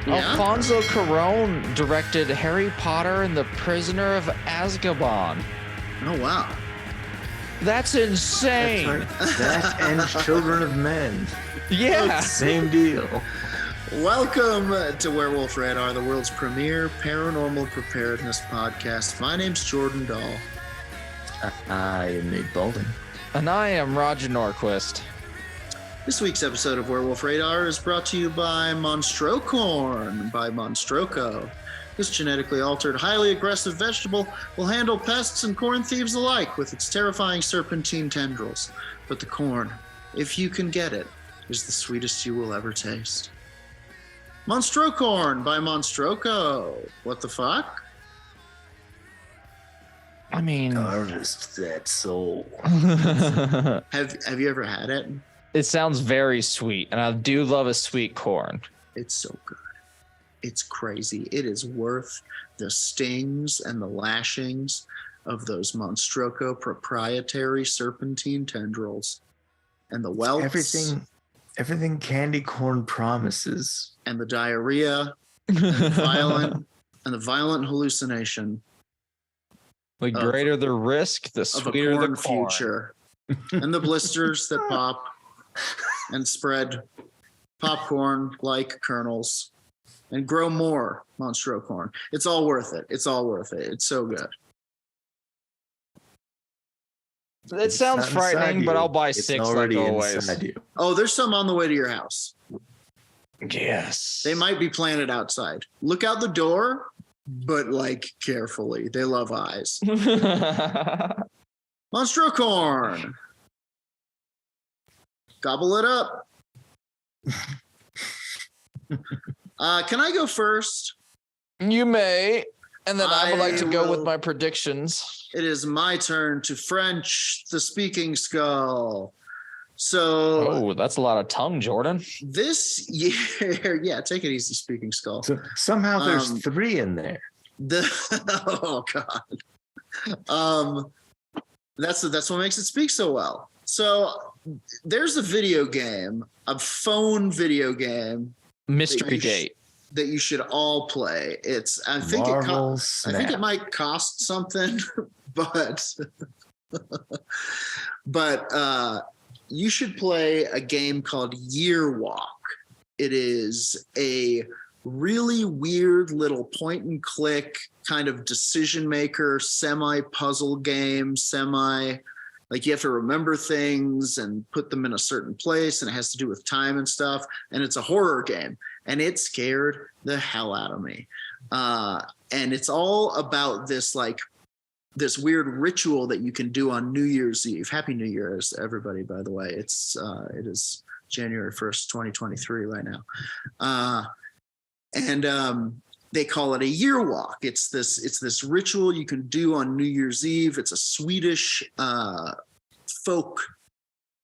Yeah? Alfonso Cuarón directed Harry Potter and the Prisoner of Azkaban. Oh, wow. That's insane. That's right. That and Children of Men. Yeah. Same deal. Welcome to Werewolf Radar, the world's premier paranormal preparedness podcast. My name's Jordan Dahl. I am Nate Balding. And I am Roger Norquist. This week's episode of Werewolf Radar is brought to you by Monstrocorn by Monstroco. This genetically altered, highly aggressive vegetable will handle pests and corn thieves alike with its terrifying serpentine tendrils. But the corn, if you can get it, is the sweetest you will ever taste. Monstrocorn by Monstroco. What the fuck? I mean, Harvest that soul. Have you ever had it? it sounds very sweet, and I do love a sweet corn. It's so good. It's crazy. It is worth the stings and the lashings of those Monstroco proprietary serpentine tendrils and the welts. Everything candy corn promises. And the diarrhea and the violent hallucination. The greater the risk, the of a sweeter the corn corn. future. And the blisters that pop and spread popcorn like kernels and grow more Monstro corn. It's all worth it. It's all worth it. It's so good. It sounds frightening, but I'll buy 6 like always. Oh, there's some on the way to your house. Yes. They might be planted outside. Look out the door, but like carefully. They love eyes. Monstro corn. Gobble it up. Can I go first? You may. And then I would like to go with will- my predictions. It is my turn to French the speaking skull. So Oh, that's a lot of tongue, Jordan. this year, yeah, take it easy, speaking skull. So somehow there's 3 in there. Oh God. That's what makes it speak so well. So there's a video game, a phone video game Mystery date. that you should all play. I think it might cost something, but you should play a game called Year Walk. It is a really weird little point and click kind of decision maker, semi puzzle game, like you have to remember things and put them in a certain place, and it has to do with time and stuff. And it's a horror game, and it scared the hell out of me. And it's all about this weird ritual that you can do on New Year's Eve. Happy New Year's, everybody, by the way. It is January 1st, 2023 right now. They call it a year walk. It's this ritual you can do on New Year's Eve. It's a Swedish folk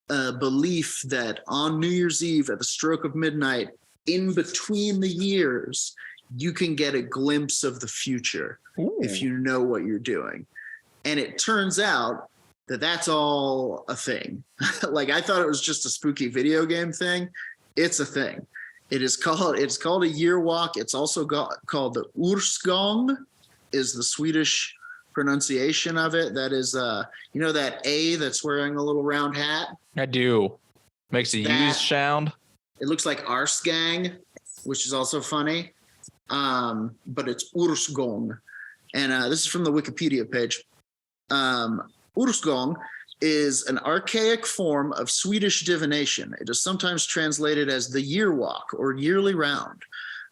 belief that on New Year's Eve at the stroke of midnight, in between the years, you can get a glimpse of the future if you know what you're doing. And it turns out that that's all a thing. Like I thought it was just a spooky video game thing. It's a thing. It's called a year walk. It's also called the Årsgång, is the Swedish pronunciation of it. That is, that A that's wearing a little round hat. I do. Makes a used sound. It looks like Årsgång, which is also funny. But it's Årsgång. And this is from the Wikipedia page. Årsgång is an archaic form of Swedish divination. It is sometimes translated as the year walk or yearly round.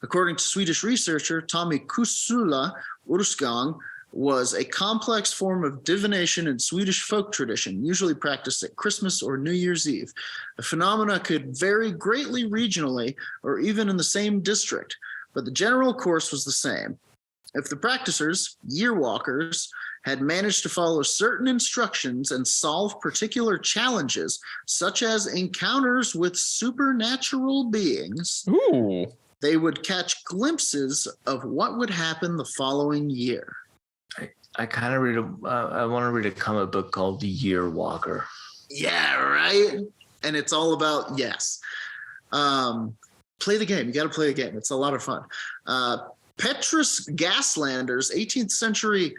According to Swedish researcher Tommy Kusula, Årsgång was a complex form of divination in Swedish folk tradition, usually practiced at Christmas or New Year's Eve. The phenomena could vary greatly regionally or even in the same district, but the general course was the same. If the practicers, year walkers, had managed to follow certain instructions and solve particular challenges, such as encounters with supernatural beings, they would catch glimpses of what would happen the following year. I kind of I want to read a comic book called The Year Walker. Yeah, right? And it's all about, yes. Play the game. You got to play the game. It's a lot of fun. Petrus Gaslander's 18th century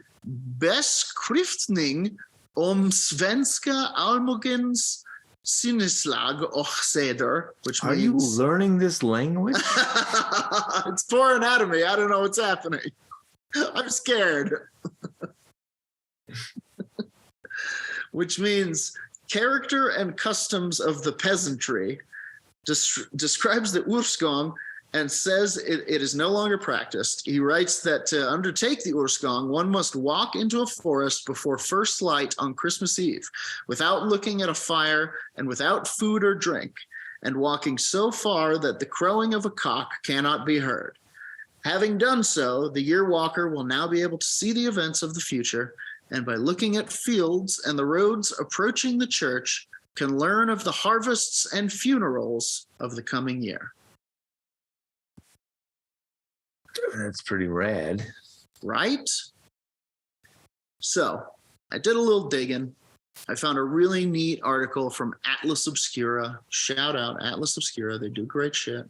Beskriftning svenska allmogens sinneslag och seder, which Are means... you learning this language? It's pouring out of me. I don't know what's happening. I'm scared. Which means character and customs of the peasantry, describes the Årsgång and says it is no longer practiced. He writes that to undertake the Årsgång, one must walk into a forest before first light on Christmas Eve, without looking at a fire and without food or drink, and walking so far that the crowing of a cock cannot be heard. Having done so, the year walker will now be able to see the events of the future, and by looking at fields and the roads approaching the church, can learn of the harvests and funerals of the coming year. That's pretty rad. Right? So, I did a little digging. I found a really neat article from Atlas Obscura. Shout out Atlas Obscura. They do great shit.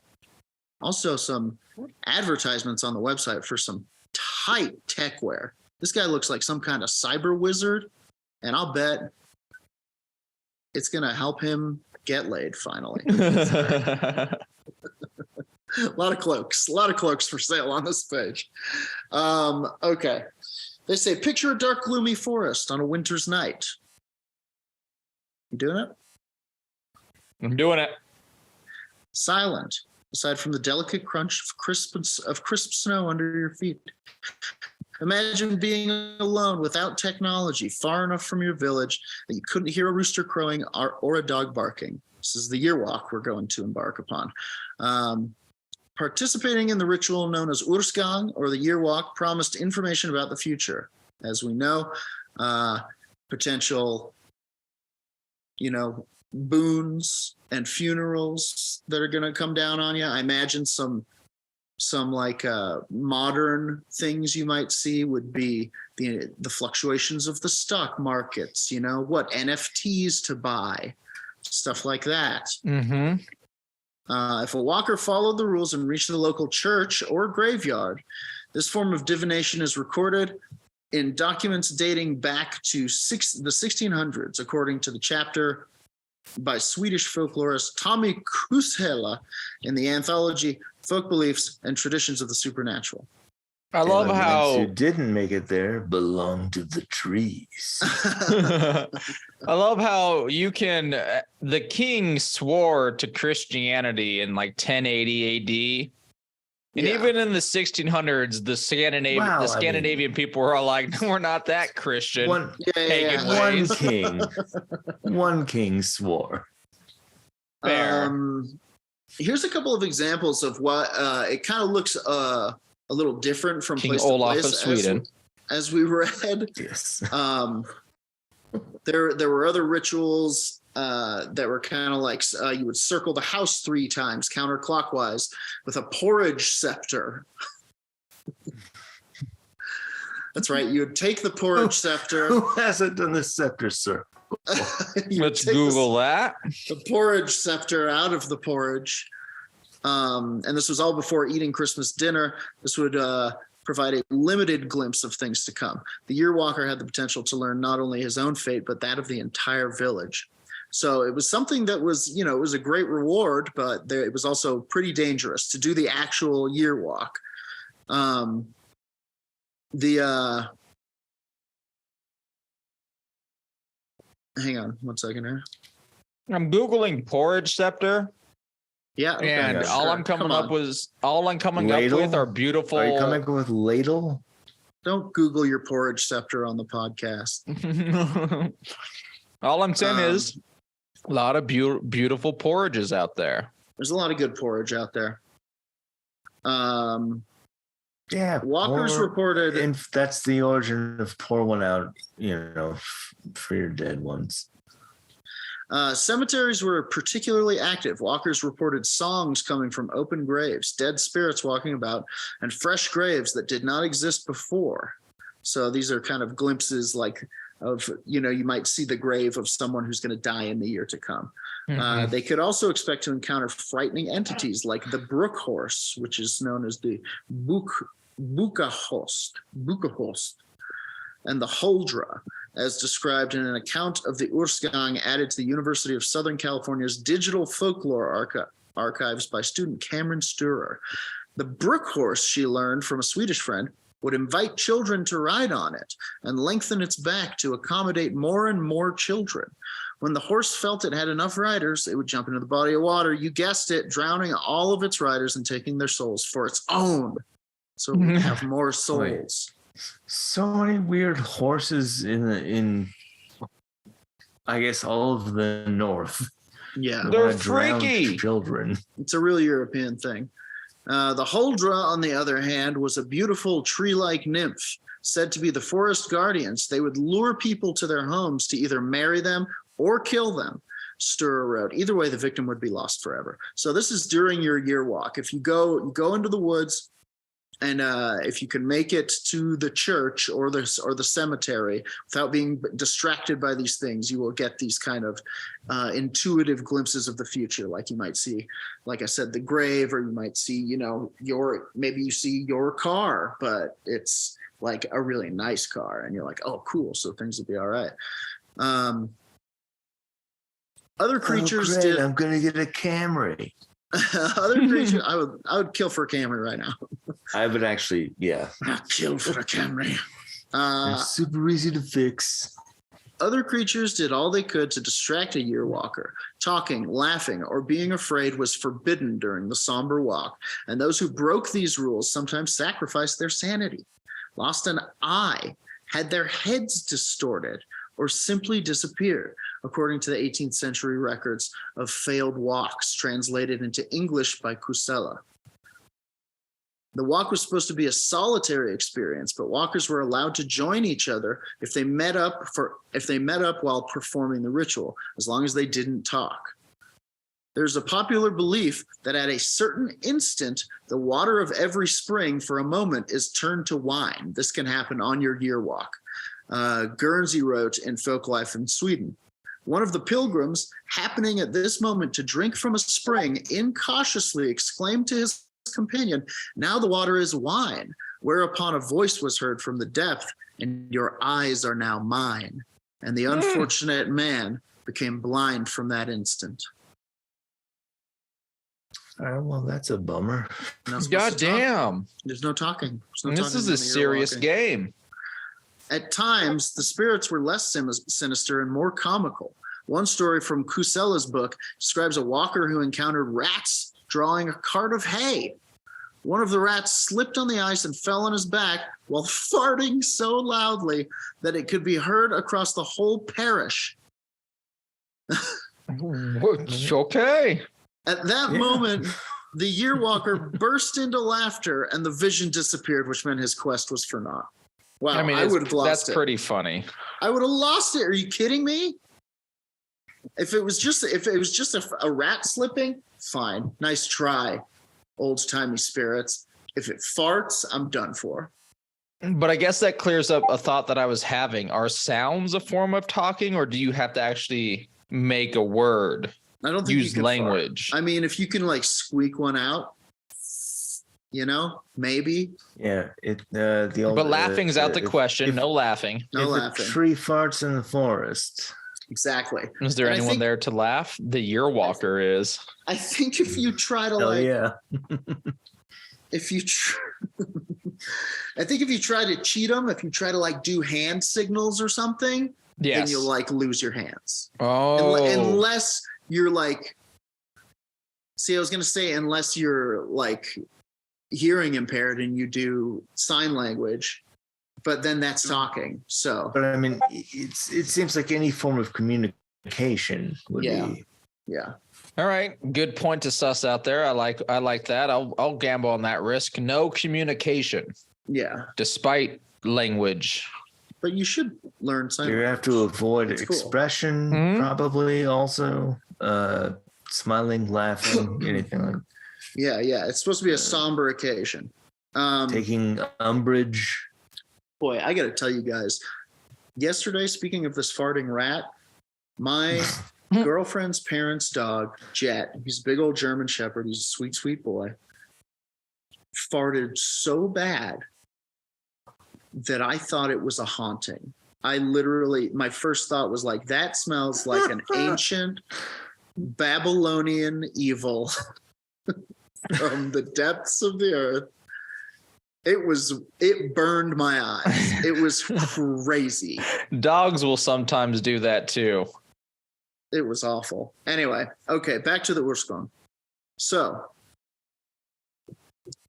Also, some advertisements on the website for some tight techwear. This guy looks like some kind of cyber wizard, and I'll bet it's going to help him get laid finally. A lot of cloaks for sale on this page. Okay. They say, picture a dark, gloomy forest on a winter's night. You doing it? I'm doing it. Silent, aside from the delicate crunch of crisp snow under your feet. Imagine being alone without technology, far enough from your village that you couldn't hear a rooster crowing or a dog barking. This is the year walk we're going to embark upon. Participating in the ritual known as Årsgång, or the year walk, promised information about the future. As we know, potential, boons and funerals that are going to come down on you. I imagine some like modern things you might see would be the fluctuations of the stock markets, what NFTs to buy, stuff like that. Mm-hmm. If a walker followed the rules and reached the local church or graveyard, this form of divination is recorded in documents dating back to the 1600s, according to the chapter by Swedish folklorist Tommy Kushela in the anthology Folk Beliefs and Traditions of the Supernatural. I love how you didn't make it there belong to the trees. I love how the king swore to Christianity in like 1080 AD. And even in the 1600s, the Scandinavian people were all like, no, we're not that Christian. One king swore. Fair. Here's a couple of examples of what it kind of looks a little different from King place Olaf to place. of Sweden. As we read, yes. There were other rituals that were kind of like you would circle the house 3 times counterclockwise with a porridge scepter. That's right. You would take the porridge scepter. Who hasn't done the scepter, sir? Let's Google that. The porridge scepter out of the porridge. And this was all before eating Christmas dinner. This would provide a limited glimpse of things to come. The year walker had the potential to learn not only his own fate, but that of the entire village. So it was something that was, it was a great reward, but it was also pretty dangerous to do the actual year walk. Hang on 1 second here. I'm Googling porridge scepter. Yeah. Okay, and sure. all I'm coming up with are beautiful. Are you coming up with ladle? Don't Google your porridge scepter on the podcast. All I'm saying is a lot of beautiful porridges out there. There's a lot of good porridge out there. Walkers reported. And that's the origin of pour one out, for your dead ones. Cemeteries were particularly active. Walkers reported songs coming from open graves, dead spirits walking about, and fresh graves that did not exist before. So these are kind of glimpses like of, you might see the grave of someone who's going to die in the year to come. Mhm. They could also expect to encounter frightening entities like the brook horse, which is known as the Bukahost, and the Huldra, as described in an account of the Årsgång added to the University of Southern California's digital folklore archives by student Cameron Sturer. The brook horse, she learned from a Swedish friend, would invite children to ride on it and lengthen its back to accommodate more and more children. When the horse felt it had enough riders, it would jump into the body of water, you guessed it, drowning all of its riders and taking their souls for its own. So it would have more souls. So many weird horses in I guess all of the north. Yeah. They They're wanna drown freaky. children. It's a real European thing. The Huldra, on the other hand, was a beautiful tree-like nymph, said to be the forest guardians. They would lure people to their homes to either marry them or kill them, Sturer wrote. Either way, the victim would be lost forever. So this is during your year walk. If you go into the woods, and if you can make it to the church or the cemetery without being distracted by these things, you will get these kind of intuitive glimpses of the future. Like you might see, like I said, the grave, or you might see, maybe you see your car, but it's like a really nice car, and you're like, oh, cool. So things will be all right. Other creatures great, did. I'm gonna get a Camry. Other creatures, I would kill for a Camry right now. I would actually, yeah. I'll kill for a Camry. They're super easy to fix. Other creatures did all they could to distract a year walker. Talking, laughing, or being afraid was forbidden during the somber walk, and those who broke these rules sometimes sacrificed their sanity, lost an eye, had their heads distorted, or simply disappeared, according to the 18th century records of failed walks translated into English by Kusela. The walk was supposed to be a solitary experience, but walkers were allowed to join each other if they met up while performing the ritual, as long as they didn't talk. There's a popular belief that at a certain instant, the water of every spring for a moment is turned to wine. This can happen on your year walk. Guernsey wrote in Folklife in Sweden. One of the pilgrims, happening at this moment to drink from a spring, incautiously exclaimed to his companion, "Now the water is wine," whereupon a voice was heard from the depth, "And your eyes are now mine." And the unfortunate man became blind from that instant. All right, well, that's a bummer. God damn. There's no talking. There's no This talking is when a you're serious walking. game. At times, the spirits were less sinister and more comical. One story from Kusela's book describes a walker who encountered rats drawing a cart of hay. One of the rats slipped on the ice and fell on his back while farting so loudly that it could be heard across the whole parish. Okay. At that moment, the year walker burst into laughter and the vision disappeared, which meant his quest was for naught. Wow, I mean, I would have lost that's it. pretty funny. I would have lost it. Are you kidding me? If it was just a rat slipping, fine. Nice try, old-timey spirits. If it farts, I'm done for. But I guess that clears up a thought that I was having. Are sounds a form of talking, or do you have to actually make a word? I don't think Use you can language. Fart. I mean, if you can like squeak one out, maybe. Yeah, the old. But laughing's out the question. if- No laughing. No if laughing. a tree farts in the forest. Exactly. Is there And I anyone think- there to laugh? The year walker is. I think if you try to Oh yeah. I think if you try to cheat them, if you try to like do hand signals or something, then Yes. you'll like lose your hands. Oh. Unless you're like, I was going to say, unless you're like hearing impaired and you do sign language, but then that's talking. So, But I mean, it seems like any form of communication would be. yeah. All right. Good point to suss out there. I like that. I'll gamble on that risk. No communication, Yeah. despite language. But you should learn sign You language. have to avoid It's cool. expression, Mhm. probably also smiling, laughing, anything like Yeah. It's supposed to be a somber occasion. taking umbrage. Boy, I got to tell you guys, yesterday, speaking of this farting rat, my girlfriend's parents' dog, Jet, he's a big old German Shepherd. He's a sweet, sweet boy. Farted so bad that I thought it was a haunting. My first thought was like, that smells like an ancient Babylonian evil from the depths of the earth. It burned my eyes. It was crazy. Dogs will sometimes do that too. It was awful. Anyway, okay, back to the Årsgång. So,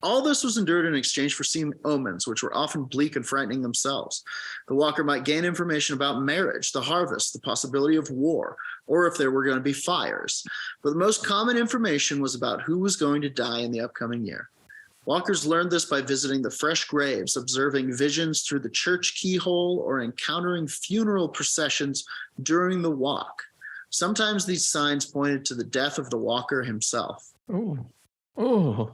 all this was endured in exchange for seeing omens, which were often bleak and frightening themselves. The walker might gain information about marriage, the harvest, the possibility of war, or if there were going to be fires. But the most common information was about who was going to die in the upcoming year. Walkers learned this by visiting the fresh graves, observing visions through the church keyhole, or encountering funeral processions during the walk. Sometimes these signs pointed to the death of the walker himself. Ooh. Ooh.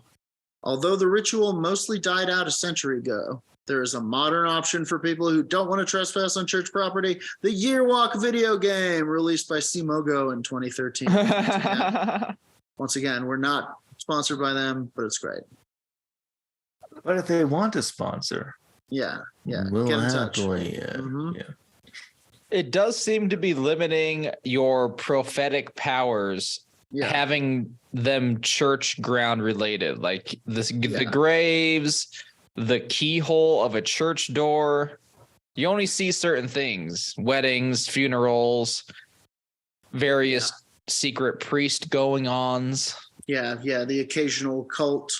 Although the ritual mostly died out a century ago, there is a modern option for people who don't want to trespass on church property, the Year Walk video game, released by Simogo in 2013. Once again, we're not sponsored by them, but it's great. But if they want to sponsor, yeah, we'll get in touch. happily, It does seem to be limiting your prophetic powers, having them church ground related, like the graves, the keyhole of a church door. You only see certain things: weddings, funerals, various secret priest going-ons. Yeah, the occasional cult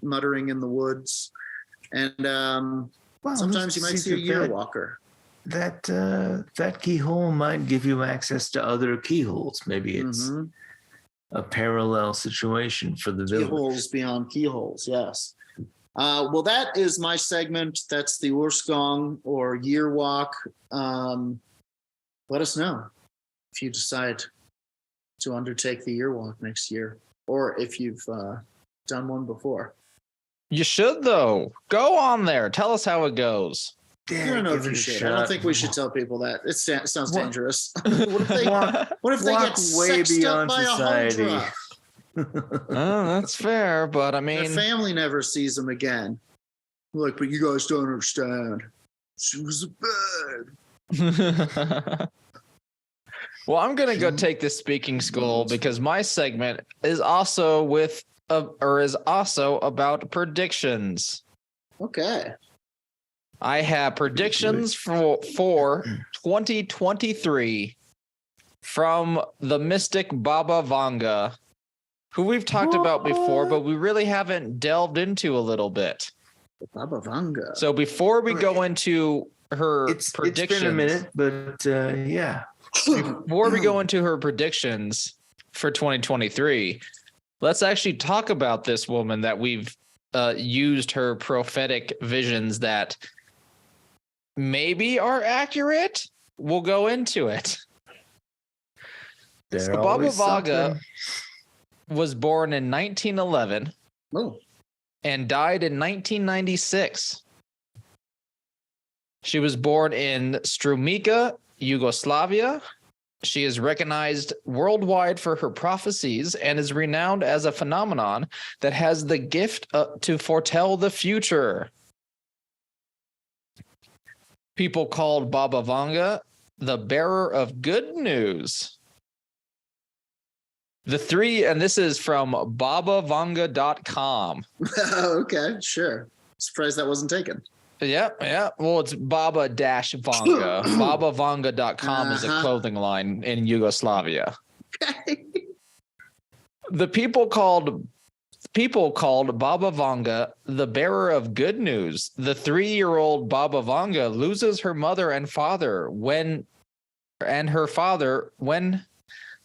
muttering in the woods, and sometimes you might see a year walker. That keyhole might give you access to other keyholes. Maybe it's a parallel situation for the village. Keyholes beyond keyholes, yes. Well, that is my segment. That's the Årsgång or Year Walk. Let us know if you decide to undertake the Year Walk next year, or if you've done one before. You should, though. Go on there. Tell us how it goes. I don't know if you should. I don't think we should tell people that. It sounds dangerous. What if they get way sexed up by society. a home Oh, that's fair, but I mean, their family never sees them again. Like, but you guys don't understand. She was bad. Well, I'm gonna go take this speaking school because my segment is also about predictions. Okay. I have predictions for 2023 from the mystic Baba Vanga, who we've talked about before, but we really haven't delved into a little bit. Baba Vanga. So before we go into her predictions, it's been a minute, but yeah. Before we go into her predictions for 2023, let's actually talk about this woman that we've used her prophetic visions that maybe are accurate. We'll go into it. So Baba Vanga was born in 1911 and died in 1996. She was born in Strumica, Yugoslavia. She is recognized worldwide for her prophecies and is renowned as a phenomenon that has the gift to foretell the future. People called Baba Vanga the bearer of good news. And this is from babavanga.com. Okay, sure. Surprised that wasn't taken. Yeah. Well, it's Baba-Vanga. Babavanga.com is a clothing line in Yugoslavia. Okay. The people called Baba Vanga the bearer of good news. The 3-year-old Baba Vanga loses her mother and father when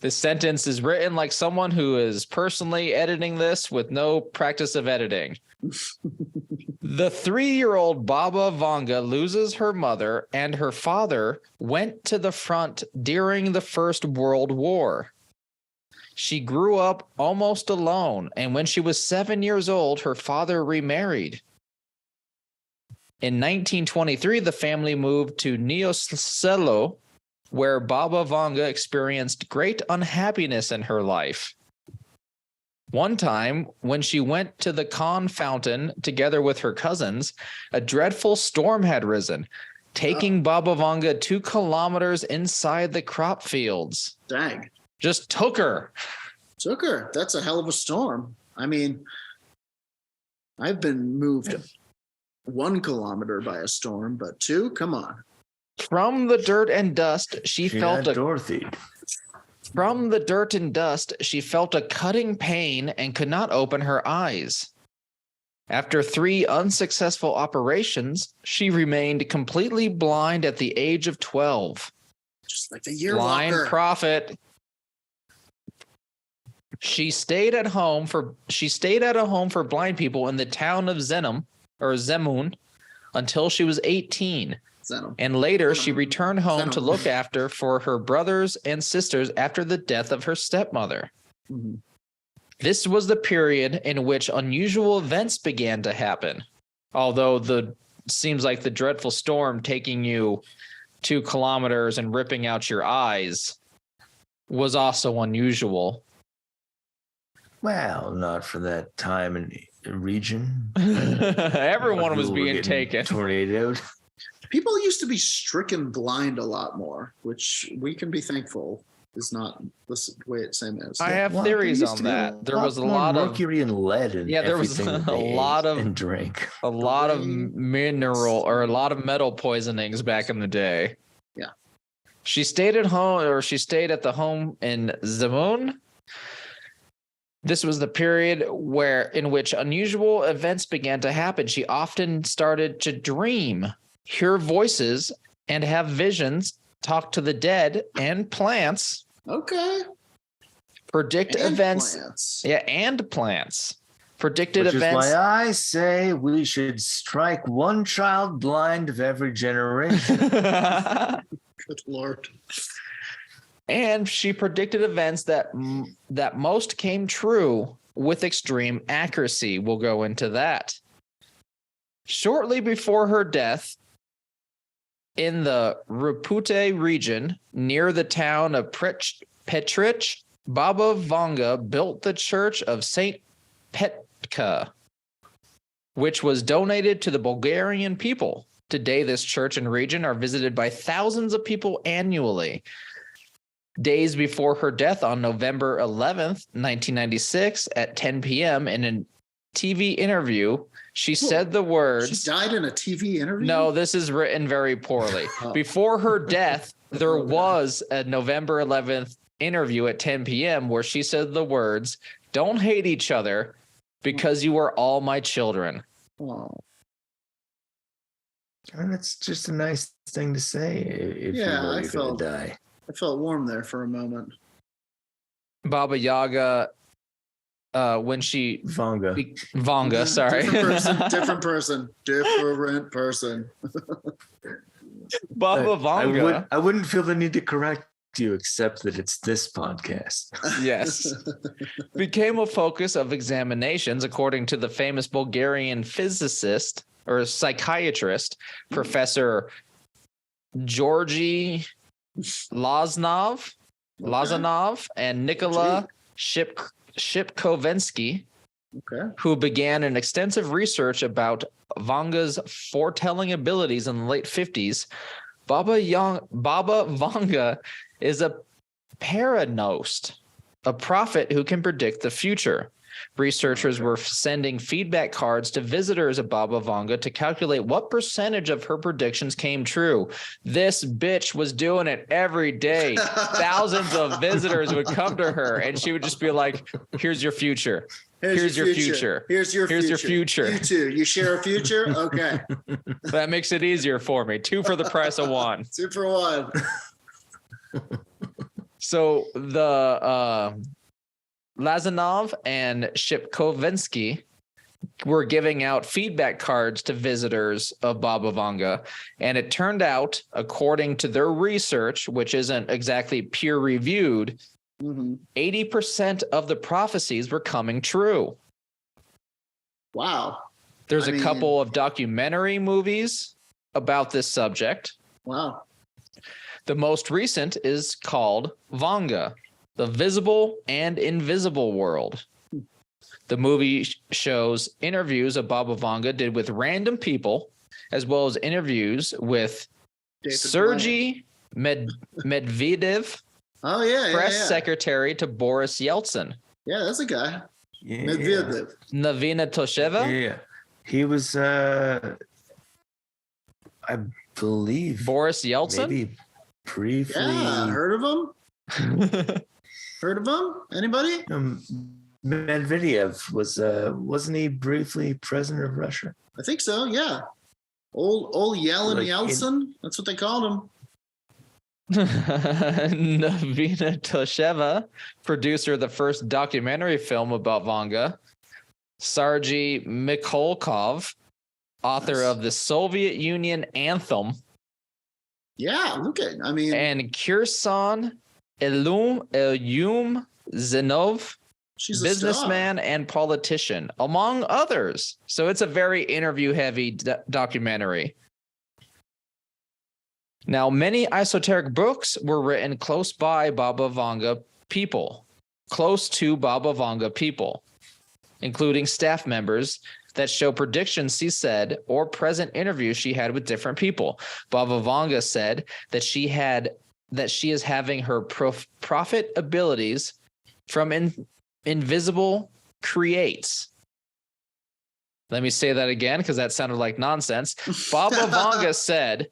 the sentence is written like someone who is personally editing this with no practice of editing. The 3-year-old Baba Vanga loses her mother, and her father went to the front during the First World War. She grew up almost alone, and when she was 7 years old, her father remarried. In 1923, the family moved to Neoselo, where Baba Vanga experienced great unhappiness in her life. One time, when she went to the Khan fountain together with her cousins, a dreadful storm had risen, taking Baba Vanga 2 kilometers inside the crop fields. Dang. Just took her. Took her. That's a hell of a storm. I mean, I've been moved 1 kilometer by a storm, but 2? Come on. From the dirt and dust, she felt Dorothy. From the dirt and dust, she felt a cutting pain and could not open her eyes. After 3 unsuccessful operations, she remained completely blind at the age of 12. Just like the year Blind walker. prophet. She stayed at a home for blind people in the town of Zemun until she was 18. And later she returned home to look after for her brothers and sisters after the death of her stepmother. Mm-hmm. This was the period in which unusual events began to happen. Although seems like the dreadful storm taking you 2 kilometers and ripping out your eyes was also unusual. Well, not for that time and region. Everyone was being taken. Tornadoed. People used to be stricken blind a lot more, which we can be thankful is not the way it same is. I have theories on that. There was a lot of mercury and lead in there was a lot of and drink. A lot of mineral or a lot of metal poisonings back in the day. Yeah. She stayed at the home in Zemun. This was the period in which unusual events began to happen. She often started to dream, hear voices, and have visions, talk to the dead and plants. Okay. Predict And events. plants. Yeah, and plants. Predicted Which events. is why I say we should strike 1 child blind of every generation. Good Lord. And she predicted events that most came true with extreme accuracy. We'll go into that. Shortly before her death, in the Rapute region near the town of Petrich, Baba Vanga built the church of Saint Petka, which was donated to the Bulgarian people. Today, this church and region are visited by thousands of people annually. Days before her death on November 11th, 1996 at 10 p.m. in a TV interview, she said the words... She died in a TV interview? No, this is written very poorly. Before her death, there was a November 11th interview at 10 p.m. where she said the words, "Don't hate each other because you are all my children." Oh. And that's just a nice thing to say if you're going to die. I felt warm there for a moment. Baba Yaga, when she... Vanga, sorry. Different person. Baba Vanga. I wouldn't feel the need to correct you, except that it's this podcast. Yes. Became a focus of examinations, according to the famous Bulgarian physicist or psychiatrist, Professor Georgy Lazanov and Nikola Shipkovensky, who began an extensive research about Vanga's foretelling abilities in the late 50s. Baba Vanga is a paranost, a prophet who can predict the future. Researchers were sending feedback cards to visitors of Baba Vanga to calculate what percentage of her predictions came true. This bitch was doing it every day. Thousands of visitors would come to her, and she would just be like, "Here's your future. Here's your future. Here's your future. You too. You share a future? Okay. That makes it easier for me. 2 for the price of 1. 2 for 1. So the Lazanov and Shipkovensky were giving out feedback cards to visitors of Baba Vanga, and it turned out, according to their research, which isn't exactly peer-reviewed, 80% of the prophecies were coming true. Wow. There's a couple of documentary movies about this subject. Wow. The most recent is called Vanga, The Visible and Invisible World. The movie shows interviews of Baba Vanga did with random people, as well as interviews with Sergei Medvedev, press secretary to Boris Yeltsin. Yeah, that's a guy. Yeah. Medvedev. Navina Tosheva. Yeah. He was, I believe, Boris Yeltsin. maybe briefly. Yeah, heard of him? Heard of him? Anybody? Medvedev was, wasn't he briefly president of Russia? I think so. Yeah. Old Yeltsin. That's what they called him. Navina Tosheva, producer of the first documentary film about Vanga. Sergei Mikhalkov, author of the Soviet Union Anthem. Yeah, look at. I mean, and Kyrson Ilyum Zinov, she's a businessman and politician, among others. So it's a very interview-heavy documentary. Now, many esoteric books were written close to Baba Vanga people, including staff members that show predictions she said or present interviews she had with different people. Baba Vanga said that she is having her prophet abilities from invisible creates. Let me say that again because that sounded like nonsense. Baba Vanga said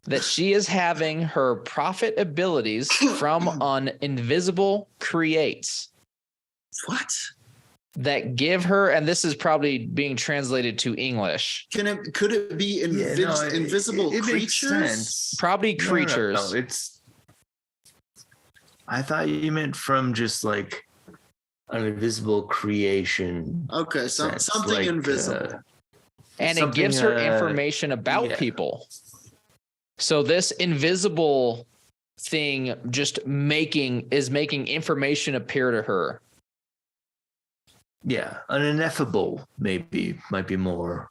that she is having her prophet abilities from an invisible creates. What? That give her, and this is probably being translated to English. Could it be invisible creatures? Probably creatures. No, it's. I thought you meant from just like an invisible creation. Okay, something like, invisible. And it gives her information about people. So this invisible thing just making information appear to her. Yeah, an ineffable might be more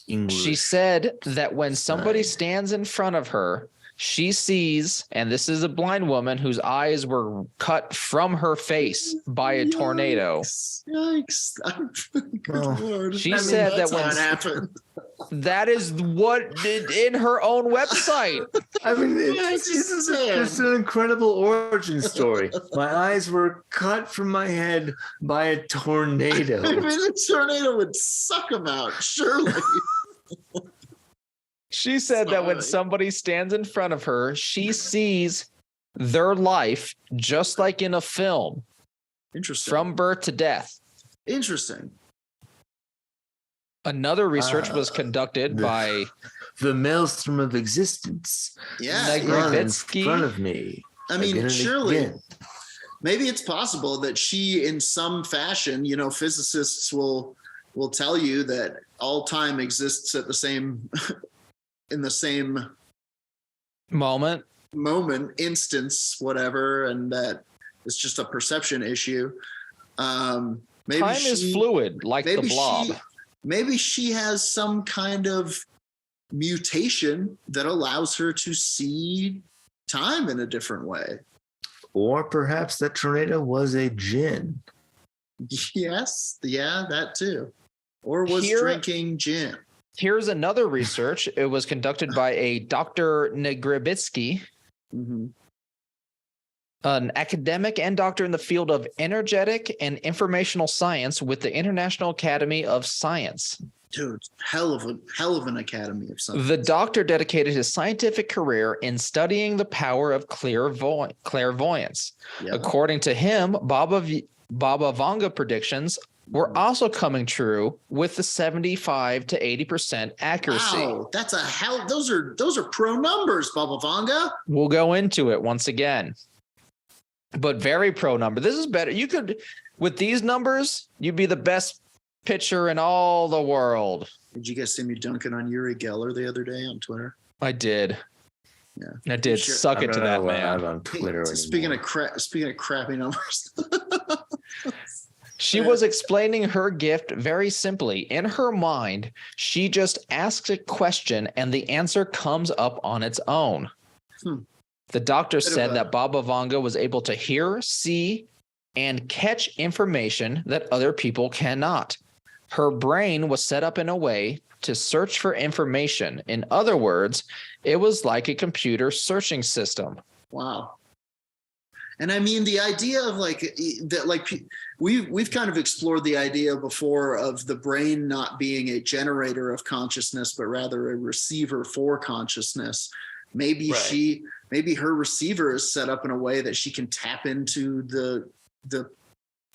English. She said that when somebody stands in front of her, she sees, and this is a blind woman whose eyes were cut from her face by a tornado. Yikes. Good Lord. She said that when happened. That is what did in her own website. I mean, this is just an incredible origin story. My eyes were cut from my head by a tornado. I mean, a tornado would suck them out, surely. She said that when somebody stands in front of her, she sees their life just like in a film. Interesting. From birth to death. Interesting. Another research was conducted by the maelstrom of existence. Yeah, in front of me. I mean, surely, maybe it's possible that she, in some fashion, physicists will tell you that all time exists at the same, in the same moment, instance, whatever, and that it's just a perception issue. Maybe time is fluid, like the blob. Maybe she has some kind of mutation that allows her to see time in a different way. Or perhaps that tornado was a gin. Yes, yeah, that too. Or was drinking gin. Here's another research. It was conducted by a Dr. Negribitsky, an academic and doctor in the field of energetic and informational science with the International Academy of Science. Dude, hell of an Academy of Science. The doctor dedicated his scientific career in studying the power of clairvoyance. Yeah. According to him, Baba Vanga predictions were also coming true with the 75 to 80% accuracy. Wow, that's those are pro numbers, Baba Vanga. We'll go into it once again. But very pro number. This is better. You could, with these numbers, you'd be the best pitcher in all the world. Did you guys see me dunking on Uri Geller the other day on Twitter? I did. Yeah, I did. Sure. Suck it to that man. On Twitter. Speaking of crappy numbers. She was explaining her gift very simply. In her mind, she just asks a question and the answer comes up on its own. The doctor said that Baba Vanga was able to hear, see, and catch information that other people cannot. Her brain was set up in a way to search for information. In other words, it was like a computer searching system. Wow. And I mean, the idea of like that, like we've kind of explored the idea before of the brain not being a generator of consciousness, but rather a receiver for consciousness. Maybe maybe her receiver is set up in a way that she can tap into the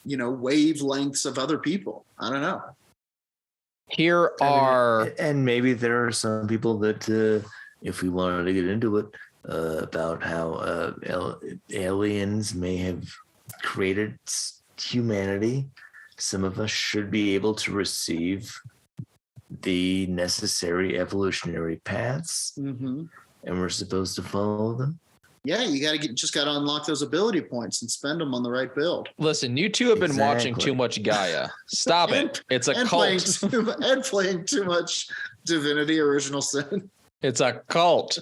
wavelengths of other people. I don't know. And maybe there are some people that, if we wanted to get into it, about how aliens may have created humanity. Some of us should be able to receive the necessary evolutionary paths, and we're supposed to follow them. Yeah, you just got to unlock those ability points and spend them on the right build. Listen, you two have been watching too much Gaia. Stop it. It's a cult. And playing too much Divinity Original Sin. It's a cult.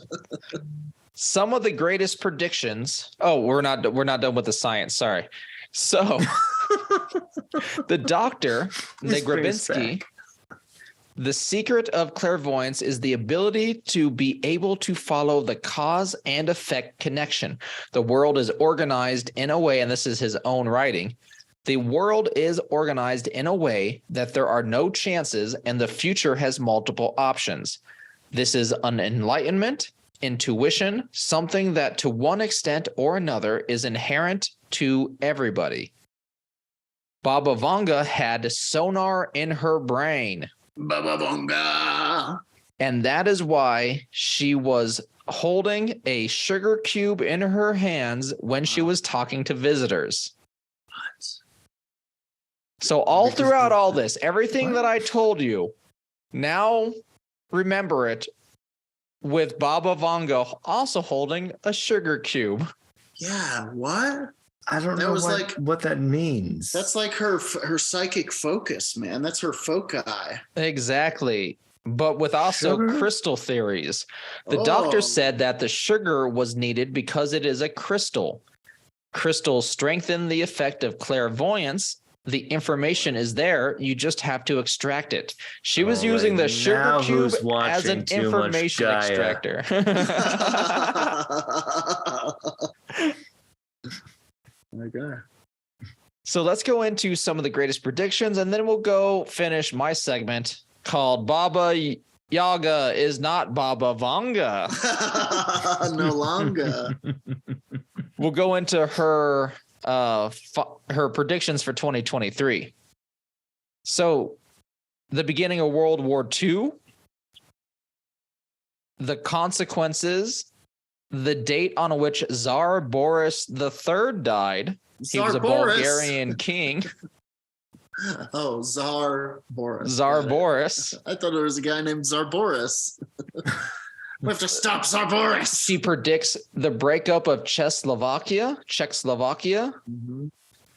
Some of the greatest predictions. Oh, we're not done with the science. Sorry. So the doctor, Negrabinsky, the secret of clairvoyance is the ability to be able to follow the cause and effect connection. The world is organized in a way, and this is his own writing, the world is organized in a way that there are no chances and the future has multiple options. This is an enlightenment, intuition, something that to one extent or another is inherent to everybody. Baba Vanga had sonar in her brain. Baba Vanga. And that is why she was holding a sugar cube in her hands when she was talking to visitors. What? So all throughout all this, everything that I told you, now remember it with Baba Vanga also holding a sugar cube. Yeah, what? I don't know what that means. That's like her psychic focus, man. That's her foci. Exactly. But with also crystal theories. The doctor said that the sugar was needed because it is a crystal. Crystals strengthen the effect of clairvoyance. The information is there. You just have to extract it. She was using the sugar cube as an information extractor. Okay. So let's go into some of the greatest predictions, and then we'll go finish my segment called Baba Yaga is not Baba Vanga. No longer. We'll go into her predictions for 2023. So the beginning of World War II, the consequences, the date on which Tsar Boris III died. He was a Bulgarian king. Oh, Tsar Boris. Tsar Boris. I thought there was a guy named Tsar Boris. We have to stop Tsar Boris. She predicts the breakup of Czechoslovakia,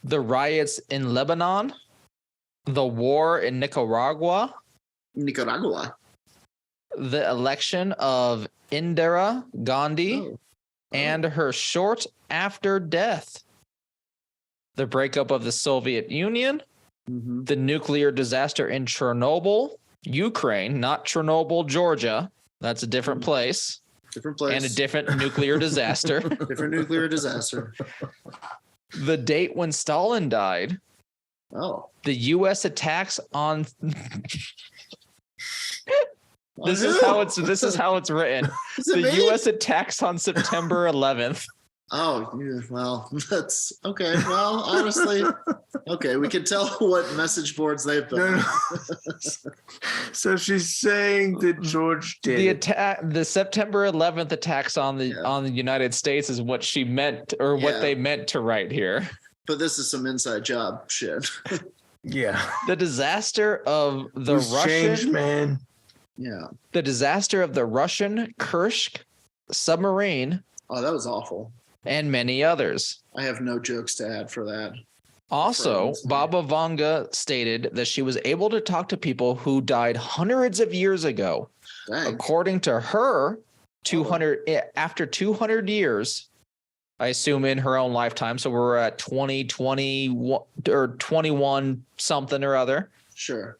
the riots in Lebanon, the war in Nicaragua, the election of Indira Gandhi, and her short after death, the breakup of the Soviet Union, the nuclear disaster in Chernobyl, Ukraine, not Chernobyl, Georgia. That's a different place. Different place. And a different nuclear disaster. Different nuclear disaster. The date when Stalin died. Oh. The U.S. attacks on... This is how it's written. The U.S. attacks on September 11th. Oh, well, that's okay. Well, honestly, okay, we can tell what message boards they've been. So she's saying that George did the September 11th attacks on the United States is what she meant, or what they meant to write here. But this is some inside job shit. Yeah. The disaster of the Russian changed, man. Yeah. The disaster of the Russian Kursk submarine. Oh, that was awful. And many others. I have no jokes to add for that. Also, Friends. Baba Vanga stated that she was able to talk to people who died hundreds of years ago. Dang. According to her, 200 after 200 years, I assume in her own lifetime. So we're at 2020 or 21 something or other. Sure.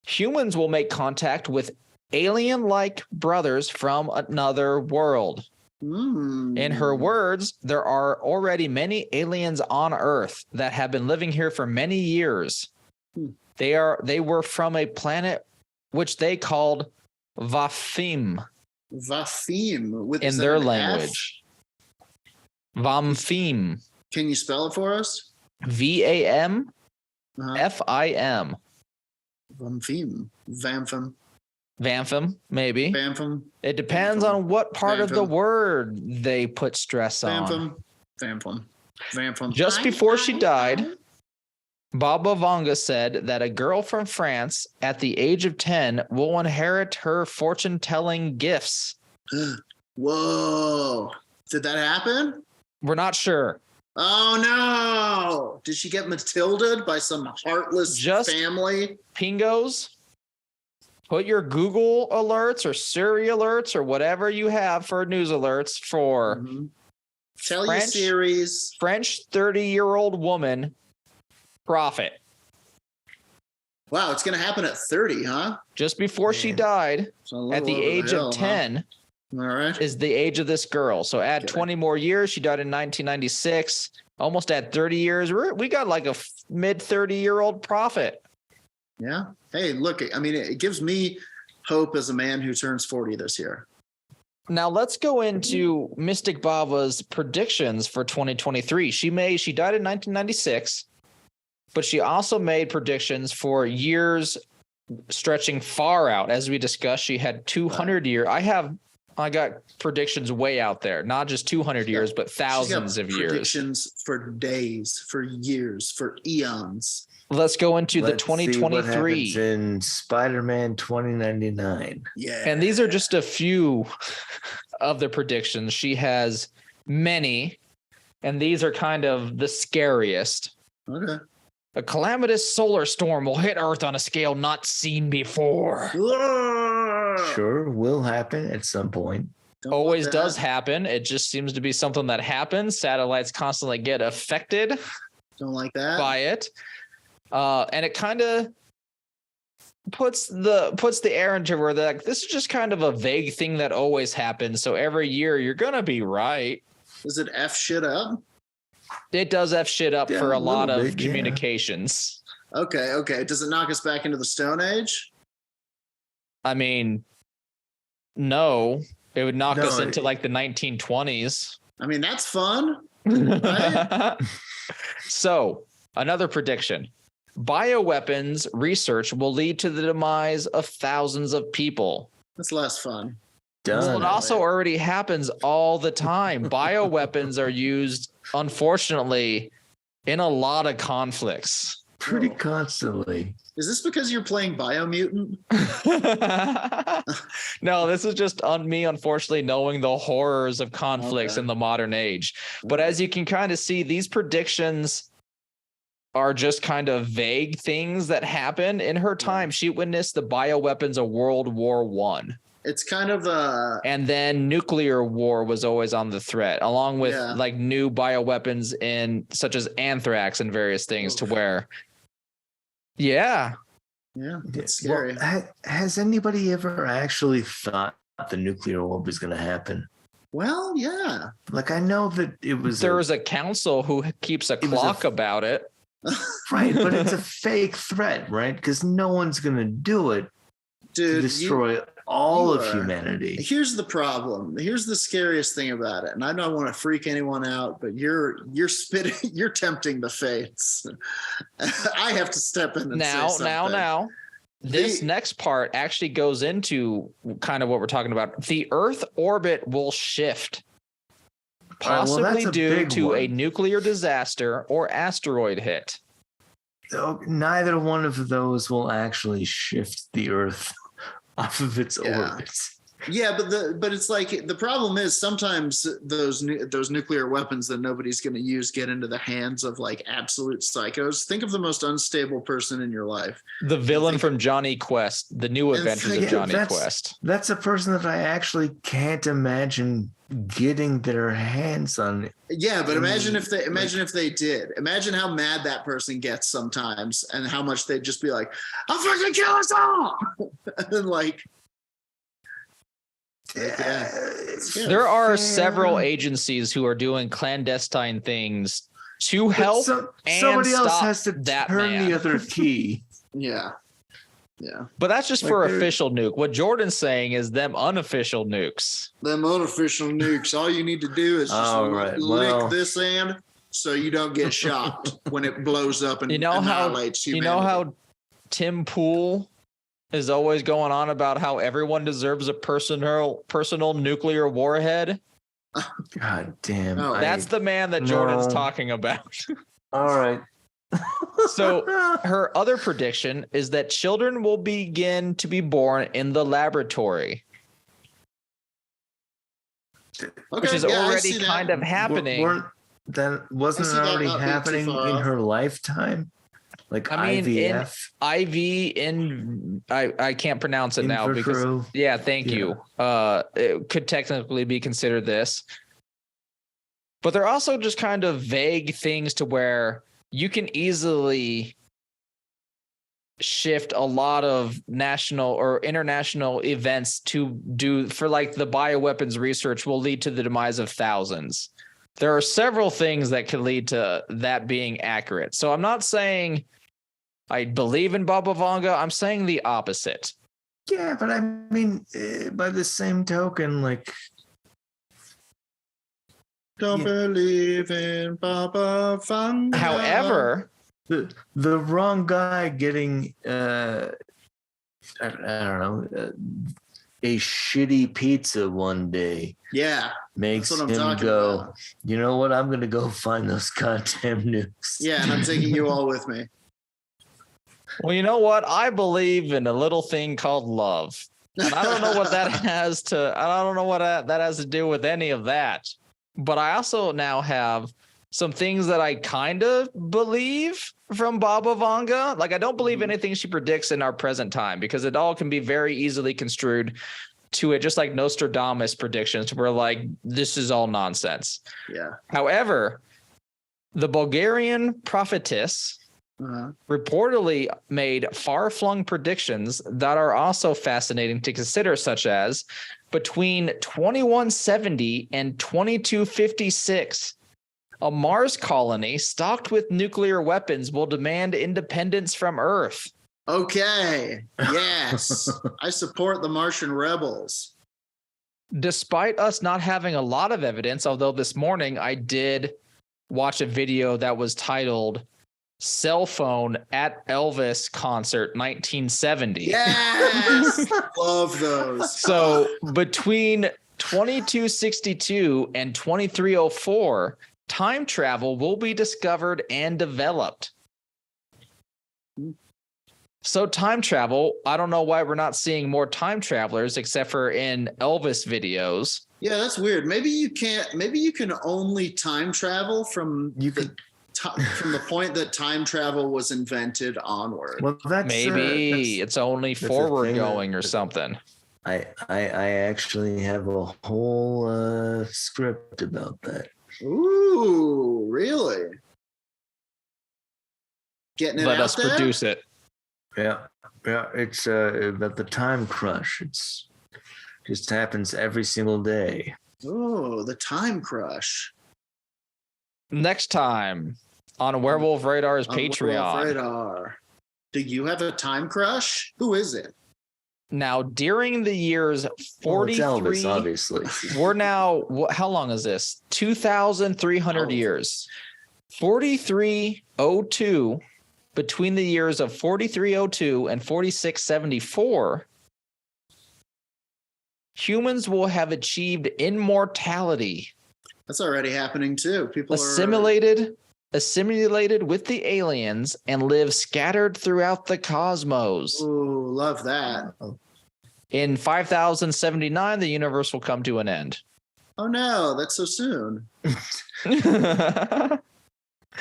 Humans will make contact with alien-like brothers from another world. In her words, there are already many aliens on Earth that have been living here for many years. They were from a planet which they called Vafim. Vafim. In their language. Vamfim. Can you spell it for us? VAMFIM. Vamfim. Vamfim. Vamfim, maybe. Vamfim. It depends on what part of the word they put stress on. Vamfim. Just before she died, Baba Vanga said that a girl from France at the age of 10 will inherit her fortune-telling gifts. Whoa. Did that happen? We're not sure. Oh, no. Did she get Matilda'd by some heartless family? Pingos. Put your Google alerts or Siri alerts or whatever you have for news alerts for Tell your series. French 30-year-old woman prophet. Wow, it's going to happen at 30, huh? Just before she died, at the age of 10, all right, is the age of this girl. So add 20 more years. She died in 1996. Almost at 30 years. We got like a mid 30-year-old prophet. Yeah. Hey, look, I mean, it gives me hope as a man who turns 40 this year. Now let's go into Mystic Baba's predictions for 2023. She died in 1996, but she also made predictions for years stretching far out. As we discussed, she had 200 years. I got predictions way out there, not just 200 years, but thousands of years. Predictions for days, for years, for eons. Let's go into the See 2023 what happens in Spider-Man 2099. Yeah. And these are just a few of the predictions. She has many, and these are kind of the scariest. Okay. A calamitous solar storm will hit Earth on a scale not seen before. Sure, will happen at some point. Always does happen. It just seems to be something that happens. Satellites constantly get affected. Don't like that. By it. And it kind of puts the air into where they're like, this is just kind of a vague thing that always happens. So every year you're gonna be right. Does it F shit up? It does F shit up for a lot of bit, communications. Okay. Does it knock us back into the Stone Age? I mean, no. It would knock us into like the 1920s. I mean, that's fun. Right? So, another prediction. Bioweapons research will lead to the demise of thousands of people. That's less fun. Well, it also already happens all the time. Bioweapons are used, unfortunately, in a lot of conflicts. Pretty constantly. Is this because you're playing Biomutant? No, this is just on me, unfortunately, knowing the horrors of conflicts in the modern age. But as you can kind of see, these predictions are just kind of vague things that happen. In her time, she witnessed the bioweapons of World War I. It's kind of and then nuclear war was always on the threat, along with like new bioweapons such as anthrax and various things to where. Yeah, it's scary. Well, has anybody ever actually thought the nuclear war was going to happen? Well, yeah. Like, I know that it was. There was a council who keeps a clock about it. Right, but it's a fake threat, right? Because no one's going to do it to destroy all of humanity. Here's the problem. Here's the scariest thing about it. And I don't want to freak anyone out, but you're tempting the fates. I have to step in and say something. Now. This next part actually goes into kind of what we're talking about. The Earth orbit will shift, possibly due to a nuclear disaster or asteroid hit. Neither one of those will actually shift the Earth off of its orbit. Yeah, but it's like the problem is sometimes those nuclear weapons that nobody's going to use get into the hands of like absolute psychos. Think of the most unstable person in your life. The villain from Johnny Quest, the new adventures of Johnny Quest. That's a person that I actually can't imagine getting their hands on. Yeah, but imagine if they did. Imagine how mad that person gets sometimes, and how much they'd just be like, "I'll fucking kill us all," and then like. Yeah. There are several agencies who are doing clandestine things to help. Somebody else has to turn the other key. Yeah. But that's just for official nuke. What Jordan's saying is them unofficial nukes. Them unofficial nukes. All you need to do is just lick this end so you don't get shocked when it blows up and annihilates humanity. You know how Tim Pool is always going on about how everyone deserves a personal nuclear warhead? God damn. That's the man that Jordan's talking about. All right. So her other prediction is that children will begin to be born in the laboratory. Which is already kind of happening. Wasn't it already happening in her lifetime? Like IVF? I can't pronounce it now because thank you. It could technically be considered this. But they're also just kind of vague things to where you can easily shift a lot of national or international events to do for like the bioweapons research will lead to the demise of thousands. There are several things that could lead to that being accurate. So I'm not saying I believe in Baba Vanga. I'm saying the opposite. Yeah, but I mean, by the same token, like, don't believe in Baba Vanga. However, the wrong guy getting I don't know, a shitty pizza one day. Yeah. Makes him go, about. You know what? I'm going to go find those goddamn nukes. Yeah, and I'm taking you all with me. Well, you know what? I believe in a little thing called love. And I don't know what that has to, I don't know what that has to do with any of that. But I also now have some things that I kind of believe from Baba Vanga. Like, I don't believe anything she predicts in our present time because it all can be very easily construed to it, just like Nostradamus predictions, where like, this is all nonsense. Yeah. However, the Bulgarian prophetess reportedly made far-flung predictions that are also fascinating to consider, such as between 2170 and 2256, a Mars colony stocked with nuclear weapons will demand independence from Earth. Okay. Yes. I support the Martian rebels. Despite us not having a lot of evidence, although this morning I did watch a video that was titled Cell Phone at Elvis Concert 1970. Yes. Love those. So between 2262 and 2304, time travel will be discovered and developed. So time travel, I don't know why we're not seeing more time travelers except for in Elvis videos. Yeah, that's weird. Maybe you can't. Maybe you can only time travel from from the point that time travel was invented onward. Well, it's only forward going or something. I actually have a whole script about that. Ooh, really? Getting it Let out us there? Produce it. Yeah. It's about the time crush. It's just happens every single day. Oh, the time crush. Next time on Werewolf Radar's Patreon. Werewolf Radar. Do you have a time crush? Who is it? Now, during the years 43, Elvis, obviously. We're now, how long is this? 2,300 years. 4302, between the years of 4302 and 4674, humans will have achieved immortality. That's already happening too. People assimilated with the aliens and live scattered throughout the cosmos. Ooh, love that. In 5079, the universe will come to an end. Oh no, that's so soon.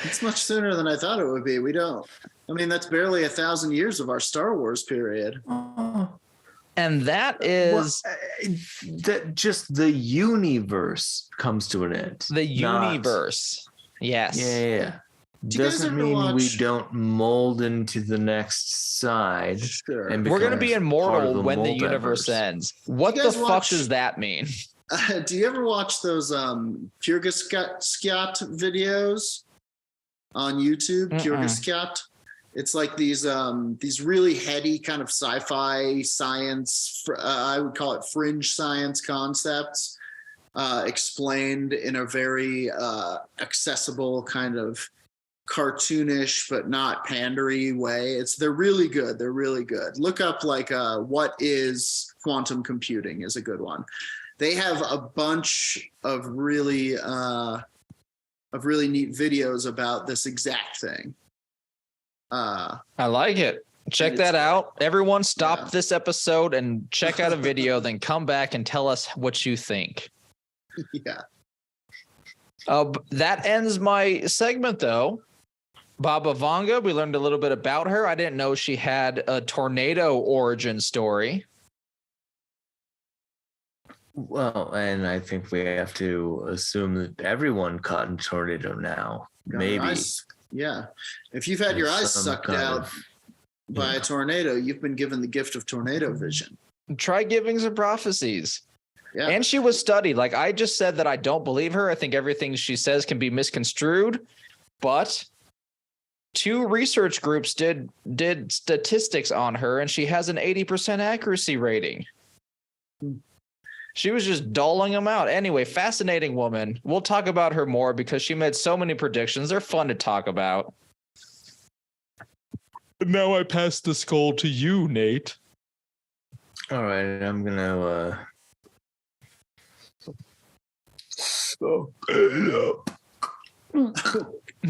It's much sooner than I thought it would be. We don't. I mean, that's barely 1,000 years of our Star Wars period. And that is that just the universe comes to an end. the universe. Yes. Yeah. Do you guys Doesn't ever mean we watch- don't mold into the next side. Sure. And We're going to become be part of immortal the when the universe multiverse. ends. What You the guys fuck watch- does that mean? Do you ever watch those Kyrgyzstan videos on YouTube? Mm-mm. Kyrgyzstan. It's like these really heady kind of sci-fi science. I would call it fringe science concepts explained in a very accessible kind of cartoonish but not pandery way. They're really good. They're really good. Look up like what is quantum computing is a good one. They have a bunch of really neat videos about this exact thing. I like it. Check it's- that out. Everyone stop Yeah. this episode and check out a video, then come back and tell us what you think. Yeah. That ends my segment, though. Baba Vanga, we learned a little bit about her. I didn't know she had a tornado origin story. Well, and I think we have to assume that everyone caught in tornado now. Got Maybe. your eyes- yeah. If you've had your There's eyes some sucked kind out of- by yeah. a tornado, you've been given the gift of tornado vision. Try giving some prophecies. Yeah. And she was studied. Like I just said that I don't believe her. I think everything she says can be misconstrued. But 2 research groups did statistics on her, and she has an 80% accuracy rating. She was just doling them out. Anyway, fascinating woman. We'll talk about her more because she made so many predictions. They're fun to talk about. Now I pass the skull to you, Nate. All right, I'm gonna Oh,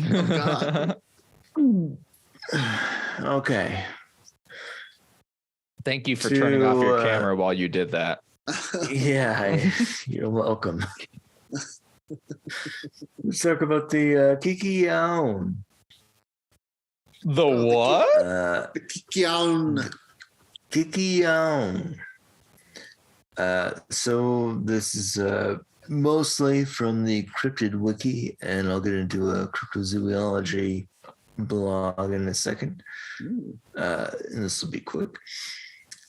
God. Okay. Thank you for turning off your To, camera while you did that. Yeah, you're welcome. Let's talk about the Kikiyaon. The what? Kikiyaon. Kikiyaon. So this is mostly from the Cryptid Wiki, and I'll get into a cryptozoology blog in a second. Ooh. And this will be quick.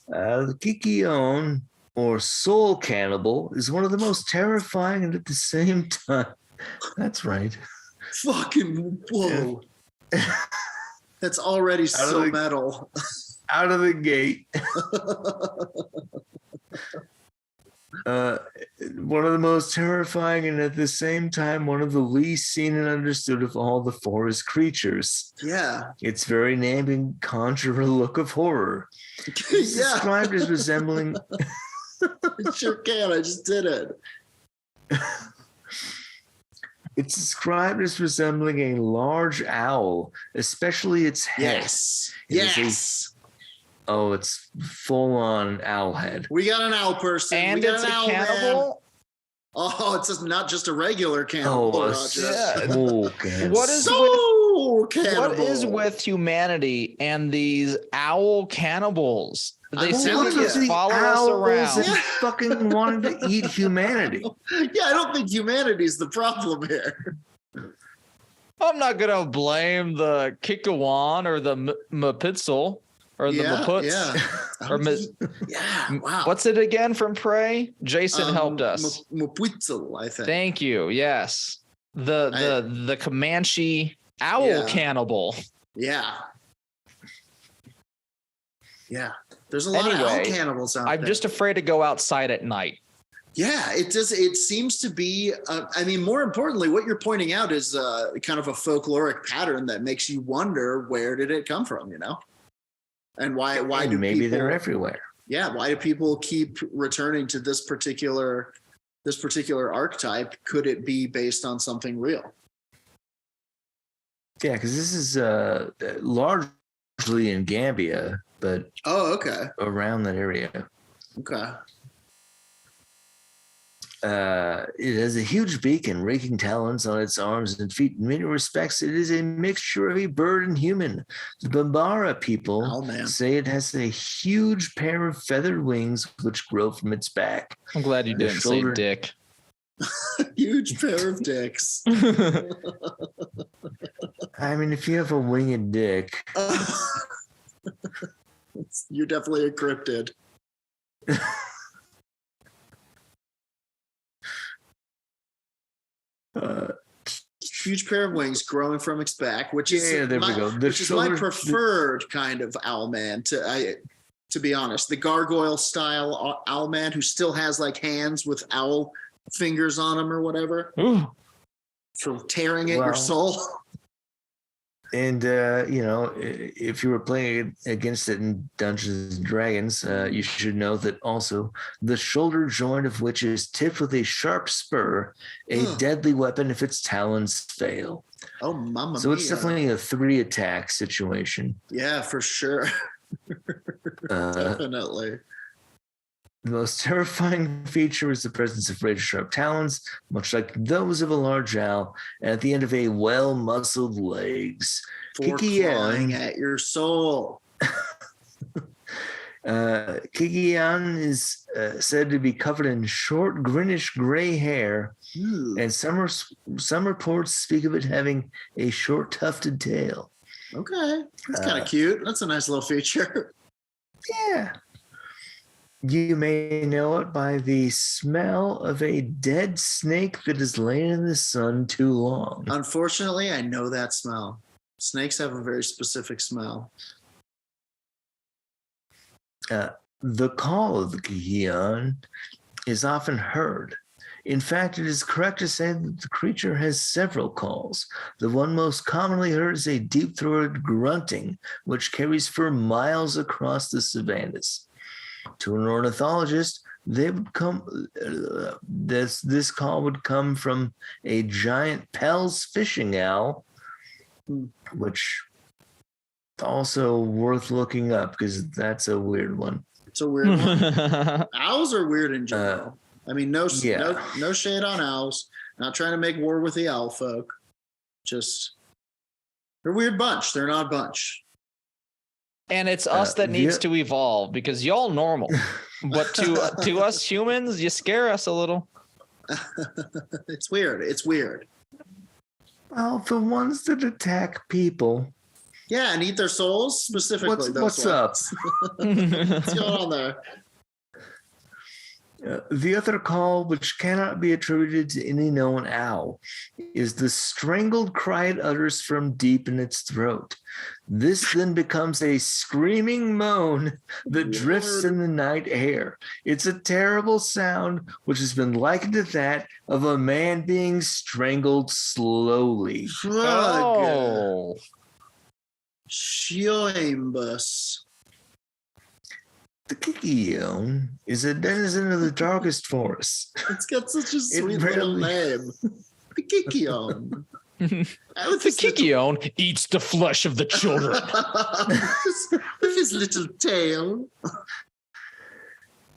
The Kikiyaon, or soul cannibal, is one of the most terrifying and at the same time. That's right. Fucking whoa. That's already so the- metal. Out of the gate. One of the most terrifying and at the same time one of the least seen and understood of all the forest creatures. Yeah. Its very name conjure a look of horror. It's Yeah. described as resembling It sure can. I just did it. It's described as resembling a large owl, especially its head. Yes. It is a- Yes. Oh, it's full on owl head. We got an owl person. And we got it's an a owl man. cannibal? Oh, it's just not just a regular cannibal. Oh, a Roger. Yeah. soul cannibal. What is So cannibal. What is with humanity and these owl cannibals? They I'm seem telling to you. just follow us owls around. that fucking wanted to eat humanity. Yeah, I don't think humanity's the problem here. I'm not gonna blame the Kikiyaon or the Mapitzel or the Maputs. Yeah. Or Yeah. Wow. What's it again from Prey? Jason helped us. Mapitzel, I think. Thank you. Yes, the Comanche owl Yeah. cannibal. Yeah. Yeah. There's a lot of owl Anyway, cannibals out I'm there. just afraid to go outside at night. Yeah, it does. It seems to be. I mean, more importantly, what you're pointing out is kind of a folkloric pattern that makes you wonder where did it come from, you know, and why And do maybe people, they're everywhere. Yeah, why do people keep returning to this particular archetype? Could it be based on something real? Yeah, because this is largely in Gambia, but Oh, okay. around that area. Okay. It has a huge beak and raking talons on its arms and feet. In many respects, it is a mixture of a bird and human. The Bambara people say it has a huge pair of feathered wings which grow from its back. I'm glad you didn't say dick. Huge pair of dicks. I mean, if you have a winged dick. You're definitely a cryptid. Huge pair of wings growing from its back, which is my preferred kind of owlman. To be honest, the gargoyle style owlman who still has like hands with owl fingers on them or whatever. Ooh. For tearing at your soul. And, if you were playing against it in Dungeons and Dragons, you should know that also the shoulder joint of which is tipped with a sharp spur, a deadly weapon if its talons fail. Oh, mamma So mia. it's definitely a 3-attack situation. Yeah, for sure. Definitely. The most terrifying feature is the presence of razor-sharp talons, much like those of a large owl, and at the end of a well-muscled legs. For clawing at your soul. Kikiyaon is said to be covered in short, greenish gray hair, and some reports speak of it having a short, tufted tail. Okay, that's kind of cute. That's a nice little feature. Yeah. You may know it by the smell of a dead snake that has lain in the sun too long. Unfortunately, I know that smell. Snakes have a very specific smell. The call of the Kikiyaon is often heard. In fact, it is correct to say that the creature has several calls. The one most commonly heard is a deep-throated grunting, which carries for miles across the savannas. To an ornithologist, they would come. This call would come from a giant Pell's fishing owl, which also worth looking up because that's a weird one. It's a weird one. Owls are weird in general. I mean, no shade on owls. Not trying to make war with the owl folk. Just they're a weird bunch. They're an odd bunch. And it's us that needs to evolve because y'all normal. But to us humans, you scare us a little. It's weird. It's weird. Well, the ones that attack people. Yeah, and eat their souls specifically. What's up? What's going on there? The other call, which cannot be attributed to any known owl, is the strangled cry it utters from deep in its throat. This then becomes a screaming moan that drifts in the night air. It's a terrible sound, which has been likened to that of a man being strangled slowly. Oh. Shoimbus. The Kikiyaon is a denizen of the darkest forests. It's got such a sweet little name. The Kikiyaon. The Kikiyaon eats the flesh of the children. With his little tail.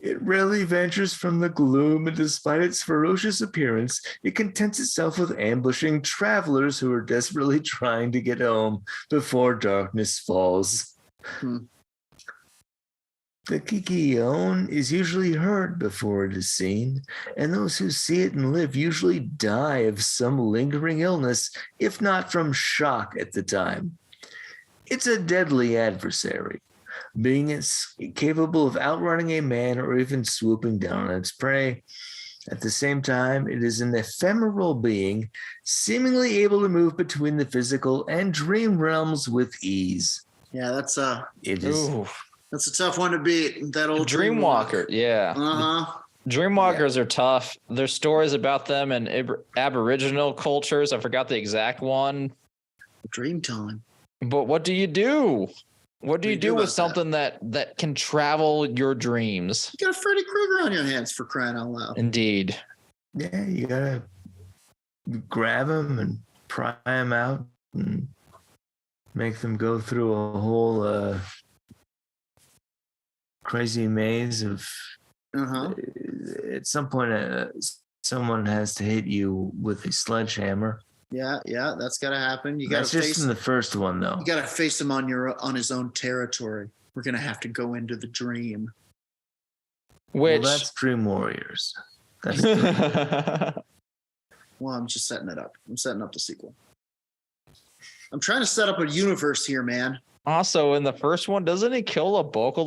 It rarely ventures from the gloom, and despite its ferocious appearance, it contents itself with ambushing travelers who are desperately trying to get home before darkness falls. The Kikiyaon is usually heard before it is seen, and those who see it and live usually die of some lingering illness, if not from shock at the time. It's a deadly adversary, being it's capable of outrunning a man or even swooping down on its prey. At the same time, it is an ephemeral being, seemingly able to move between the physical and dream realms with ease. Yeah, that's a tough one to beat. That old Dreamwalker. Yeah. Dreamwalkers are tough. There's stories about them in Aboriginal cultures. I forgot the exact one. Dream time. But what do you do? What do you do with something that can travel your dreams? You got a Freddy Krueger on your hands, for crying out loud. Indeed. Yeah, you gotta grab them and pry them out and make them go through a whole crazy maze of Uh-huh. At some point, someone has to hit you with a sledgehammer. Yeah, that's gotta happen. You gotta That's just face in the first one, though. you gotta face him on his own territory. We're gonna have to go into the dream. Which Well, that's Dream Warriors. That's Well, I'm just setting it up. I'm setting up the sequel. I'm trying to set up a universe here, man. also in the first one, doesn't he kill a bulk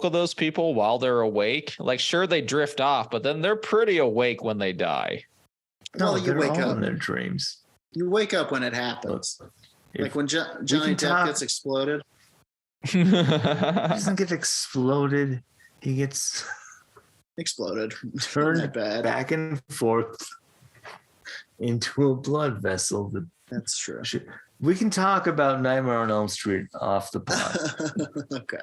of those people while they're awake? Like, sure, they drift off, but then they're pretty awake when they die. no, Well, you they're wake all up. in their dreams. You wake up when it happens. Like when Johnny Depp gets exploded. He doesn't get exploded. He gets Exploded. turned Not bad. back and forth into a blood vessel. That's true. We can talk about Nightmare on Elm Street off the pod Okay.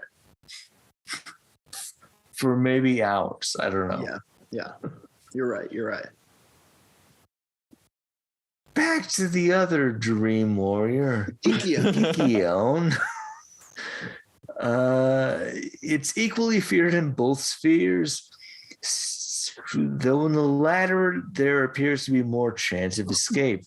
for maybe hours. I don't know. Yeah. You're right. Back to the other Dream Warrior, Kikiyaon. Kikiyaon. It's equally feared in both spheres, though in the latter there appears to be more chance of escape.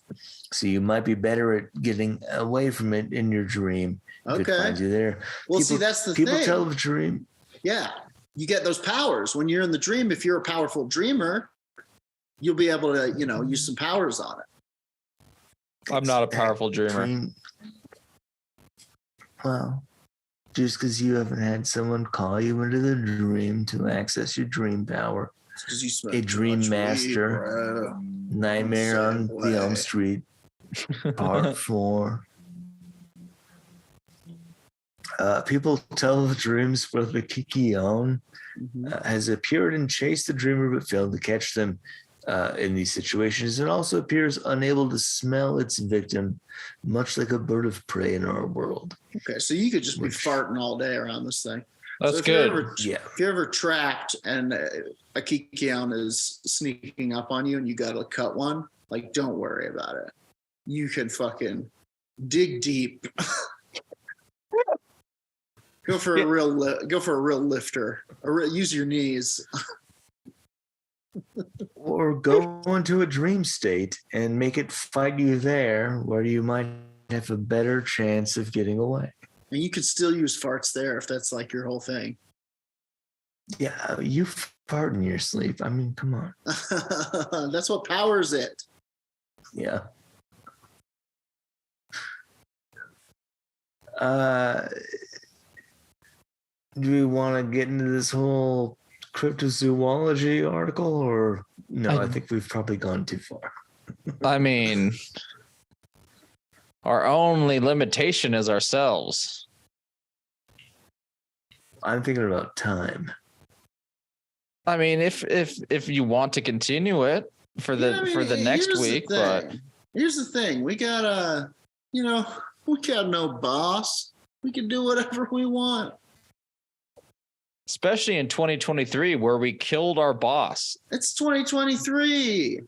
So you might be better at getting away from it in your dream. If it Okay. finds you there. Well, see, that's the people thing. tell the dream. Yeah. You get those powers. When you're in the dream, if you're a powerful dreamer, you'll be able to, use some powers on it. I'm not a powerful dreamer. Well, just because you haven't had someone call you into the dream to access your dream power. Because you smoke A too dream much weed, master. bro. Nightmare on the Elm Street, Part 4. People tell the dreams where the Kikiyaon Mhm. has appeared and chased the dreamer but failed to catch them in these situations. It also appears unable to smell its victim, much like a bird of prey in our world. Okay, so you could just be farting all day around this thing. That's if you're good. If you're ever trapped and a Kikiyaon is sneaking up on you and you got to cut one, like, don't worry about it. You can fucking dig deep. Go for a real lifter. Use your knees. Or go into a dream state and make it fight you there, where you might have a better chance of getting away. And you could still use farts there if that's like your whole thing. Yeah, you fart in your sleep. I mean, come on. That's what powers it. Yeah. Do we want to get into this whole cryptozoology article, or no? I think we've probably gone too far. I mean, our only limitation is ourselves. I'm thinking about time. I mean, if you want to continue it for the next week, but here's the thing: we got we got no boss. We can do whatever we want. especially in 2023 where we killed our boss. It's 2023.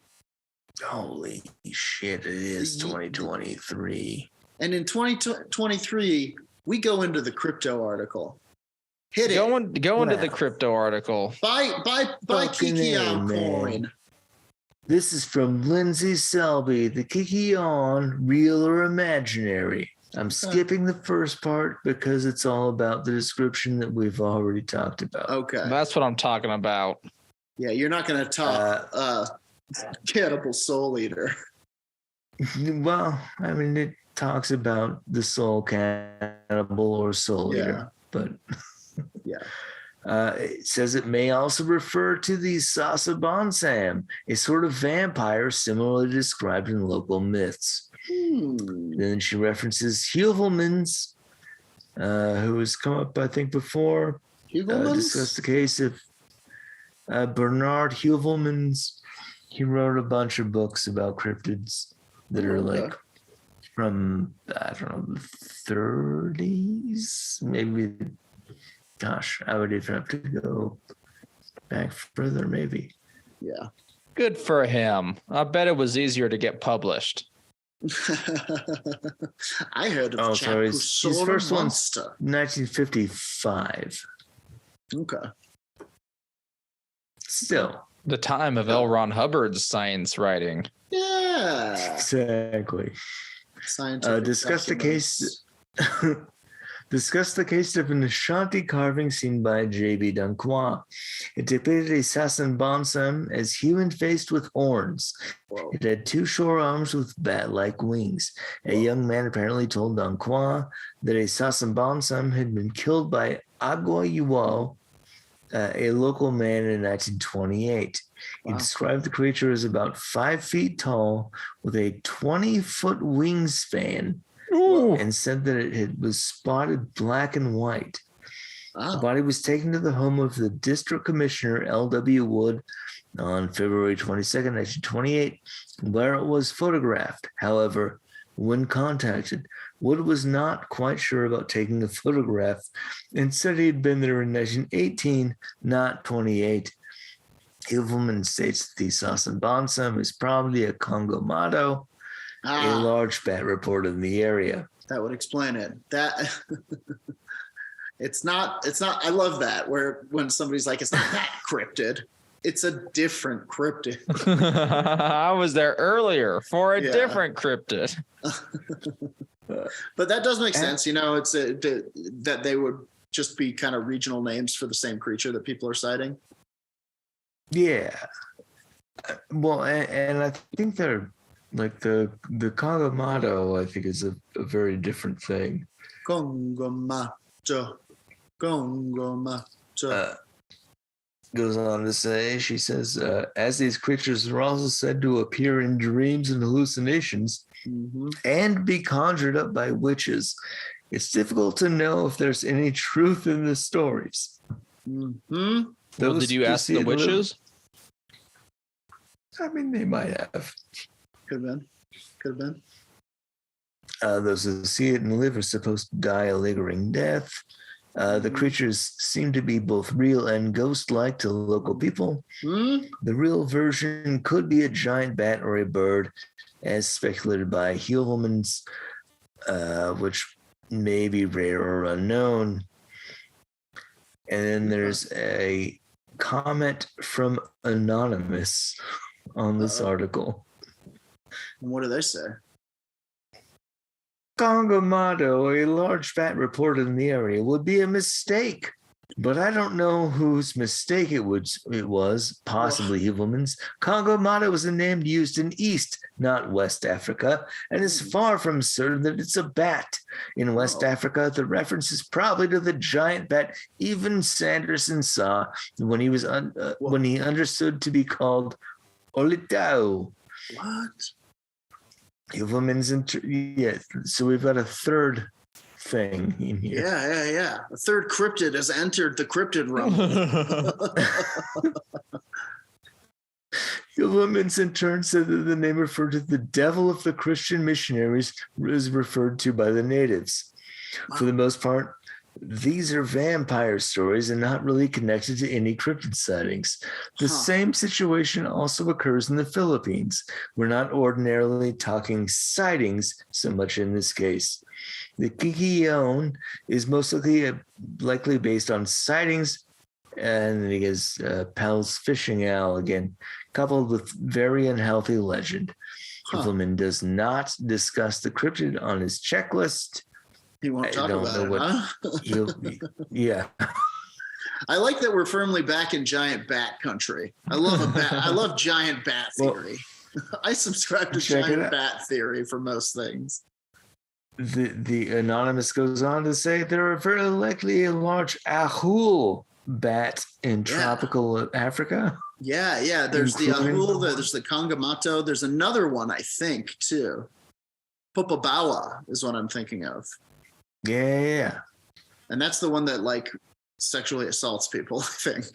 Holy shit! It is 2023. And in 2023, we go into the crypto article. Hit it. Go into the crypto article. Buy Fucking Kikiyaon man. coin. This is from Lindsay Selby. The Kikiyaon, real or imaginary? I'm skipping the first part because it's all about the description that we've already talked about. Okay. That's what I'm talking about. Yeah, you're not going to talk Cannibal Soul Eater. Well, I mean, it talks about the soul cannibal or soul eater, but yeah. It says it may also refer to the Sasabonsam, a sort of vampire similarly described in local myths. Then she references Heuvelmans, who has come up, I think, before. Discussed the case of Bernard Heuvelmans. He wrote a bunch of books about cryptids that are like from, I don't know, the 30s, maybe. Gosh, I would even have to go back further, maybe. Yeah. Good for him. I bet it was easier to get published. I heard of his first one's 1955. Okay. still. The time of L. Ron Hubbard's science writing. Yeah. Exactly. Scientific Discuss the documents. case. Discuss the case of an Ashanti carving seen by J.B. Dunquois. It depicted a Sasan Bonsam as human-faced with horns. Whoa. It had two short arms with bat-like wings. A young man apparently told Dunquois that a Sasan Bonsam had been killed by Agua Yuo, a local man, in 1928. He Wow. described the creature as about 5 feet tall with a 20-foot wingspan. Ooh. And said that it was spotted black and white. The Wow. body was taken to the home of the district commissioner, L.W. Wood, on February 22nd, 1928, where it was photographed. However, when contacted, Wood was not quite sure about taking a photograph and said he'd been there in 1918, not 28. Hilvelman states that the Sasan Bonsam is probably a Congo Mato, a large bat reported in the area. That would explain it. That it's not. I love that when somebody's like, it's not that cryptid. It's a different cryptid. I was there earlier for a different cryptid. But that does make sense. You know, it's that they would just be kind of regional names for the same creature that people are citing. Yeah. Well, and I think they're like the Congo Mato, I think, is a very different thing. Congo Mato. Congo Mato. Goes on to say, she says, as these creatures are also said to appear in dreams and hallucinations and be conjured up by witches, it's difficult to know if there's any truth in the stories. Mm-hmm. Well, did you ask the witches? I mean, they might have. Could have been. Those who see it and live are supposed to die a lingering death. The creatures seem to be both real and ghost-like to local people. The real version could be a giant bat or a bird, as speculated by Hilvelmans, which may be rare or unknown. And then there's a comment from Anonymous on this article. And what do they say? Congo Mato, a large bat reported in the area, would be a mistake. But I don't know whose mistake it was, possibly Hilvelman's. Congo Mato was a name used in East, not West Africa, and is far from certain that it's a bat. In West Africa, the reference is probably to the giant bat even Sanderson saw when he was when he understood to be called Olitau. What? Hilvelman's so we've got a third thing in here. Yeah. A third cryptid has entered the cryptid realm. Hilvelman's in turn said that the name referred to the devil of the Christian missionaries is referred to by the natives. Wow. For the most part, these are vampire stories and not really connected to any cryptid sightings. The same situation also occurs in the Philippines. We're not ordinarily talking sightings so much in this case. The Kikiyaon is most likely based on sightings, and he has Pal's fishing owl again, coupled with very unhealthy legend. Hilvelman does not discuss the cryptid on his checklist. He won't talk about it, huh? Yeah. I like that we're firmly back in giant bat country. I love giant bat theory. I subscribe to giant bat theory for most things. The Anonymous goes on to say there are very likely a large ahul bat in tropical Africa. Yeah. There's the ahul, there's the Congo Mato. There's another one, I think, too. Popobawa is what I'm thinking of. Yeah. And that's the one that like sexually assaults people, I think.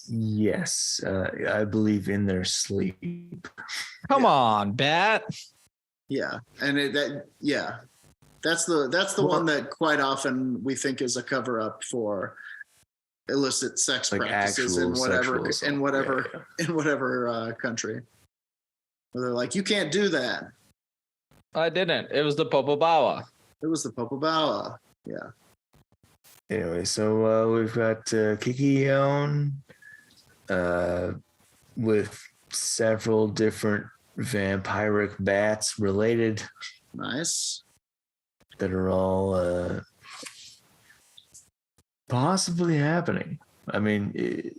Yes. I believe in their sleep. Come on, bat. Yeah. And that's the one that quite often we think is a cover up for illicit sex like practices in whatever country. Where they're like, you can't do that. I didn't. It was the Popobawa. It was the Popobawa. Yeah. Anyway, so we've got Kikiyaon, with several different vampiric bats related Nice. that are all possibly happening. I mean,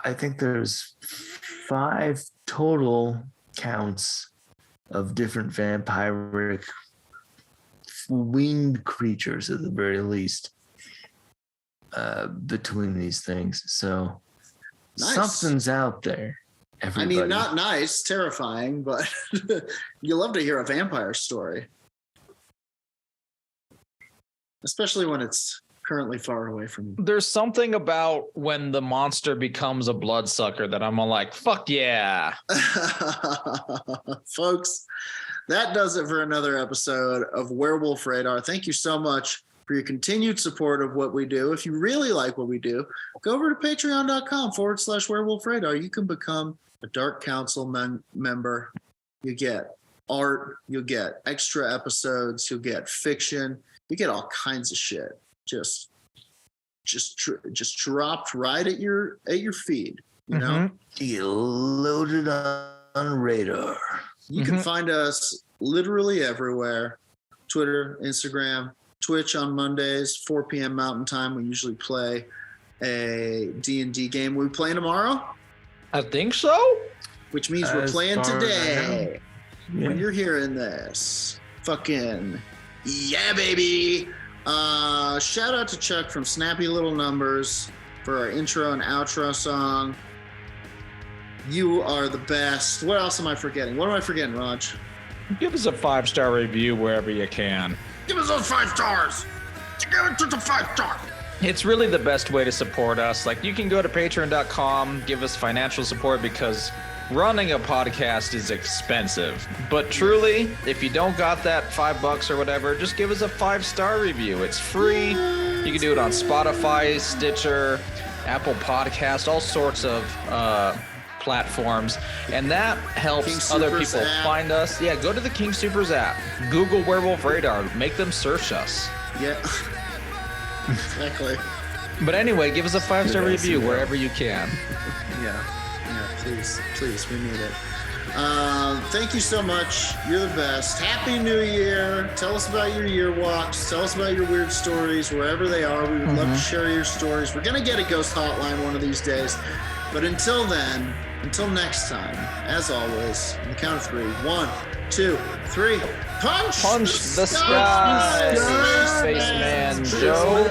I think there's 5 total counts of different vampiric winged creatures at the very least between these things. So Nice. something's out there. Everybody. I mean, not nice, terrifying, but you love to hear a vampire story. Especially when it's currently far away from you. There's something about when the monster becomes a bloodsucker that I'm all like, fuck yeah. Folks, that does it for another episode of Werewolf Radar. Thank you so much for your continued support of what we do. If you really like what we do, go over to patreon.com/Werewolf Radar. You can become a Dark Council member. You get art, you'll get extra episodes, you'll get fiction, you get all kinds of shit. Just dropped right at your feed, you know? You get loaded on radar. You can find us literally everywhere. Twitter, Instagram, Twitch on Mondays, 4 p.m. Mountain Time. We usually play a D&D game. We playing tomorrow? I think so. Which means we're As playing far as I today. Yeah. When you're hearing this. Fucking yeah, baby. Shout out to Chuck from Snappy Little Numbers for our intro and outro song. You are the best. What else am I forgetting? What am I forgetting, Raj? Give us a 5-star review wherever you can. Give us those 5 stars. Give it to the 5 stars. It's really the best way to support us. Like, you can go to patreon.com, give us financial support, because running a podcast is expensive. But truly, if you don't got that $5 or whatever, just give us a 5-star review. It's free. You can do it on Spotify, Stitcher, Apple Podcast, all sorts of platforms, and that helps King other Supers people app. find us. Yeah, go to the King Supers app, Google Werewolf Radar, make them search us. Yeah. Exactly. But anyway, give us a 5-star Good review SEO. wherever you can. Yeah, please, we need it. Thank you so much. You're the best. Happy New Year. Tell us about your year walks. Tell us about your weird stories, wherever they are. We would love to share your stories. We're going to get a ghost hotline one of these days. But until then, until next time, as always, on the count of 3, 1, 2, 3, punch Punch the sky, Spaceman Joe.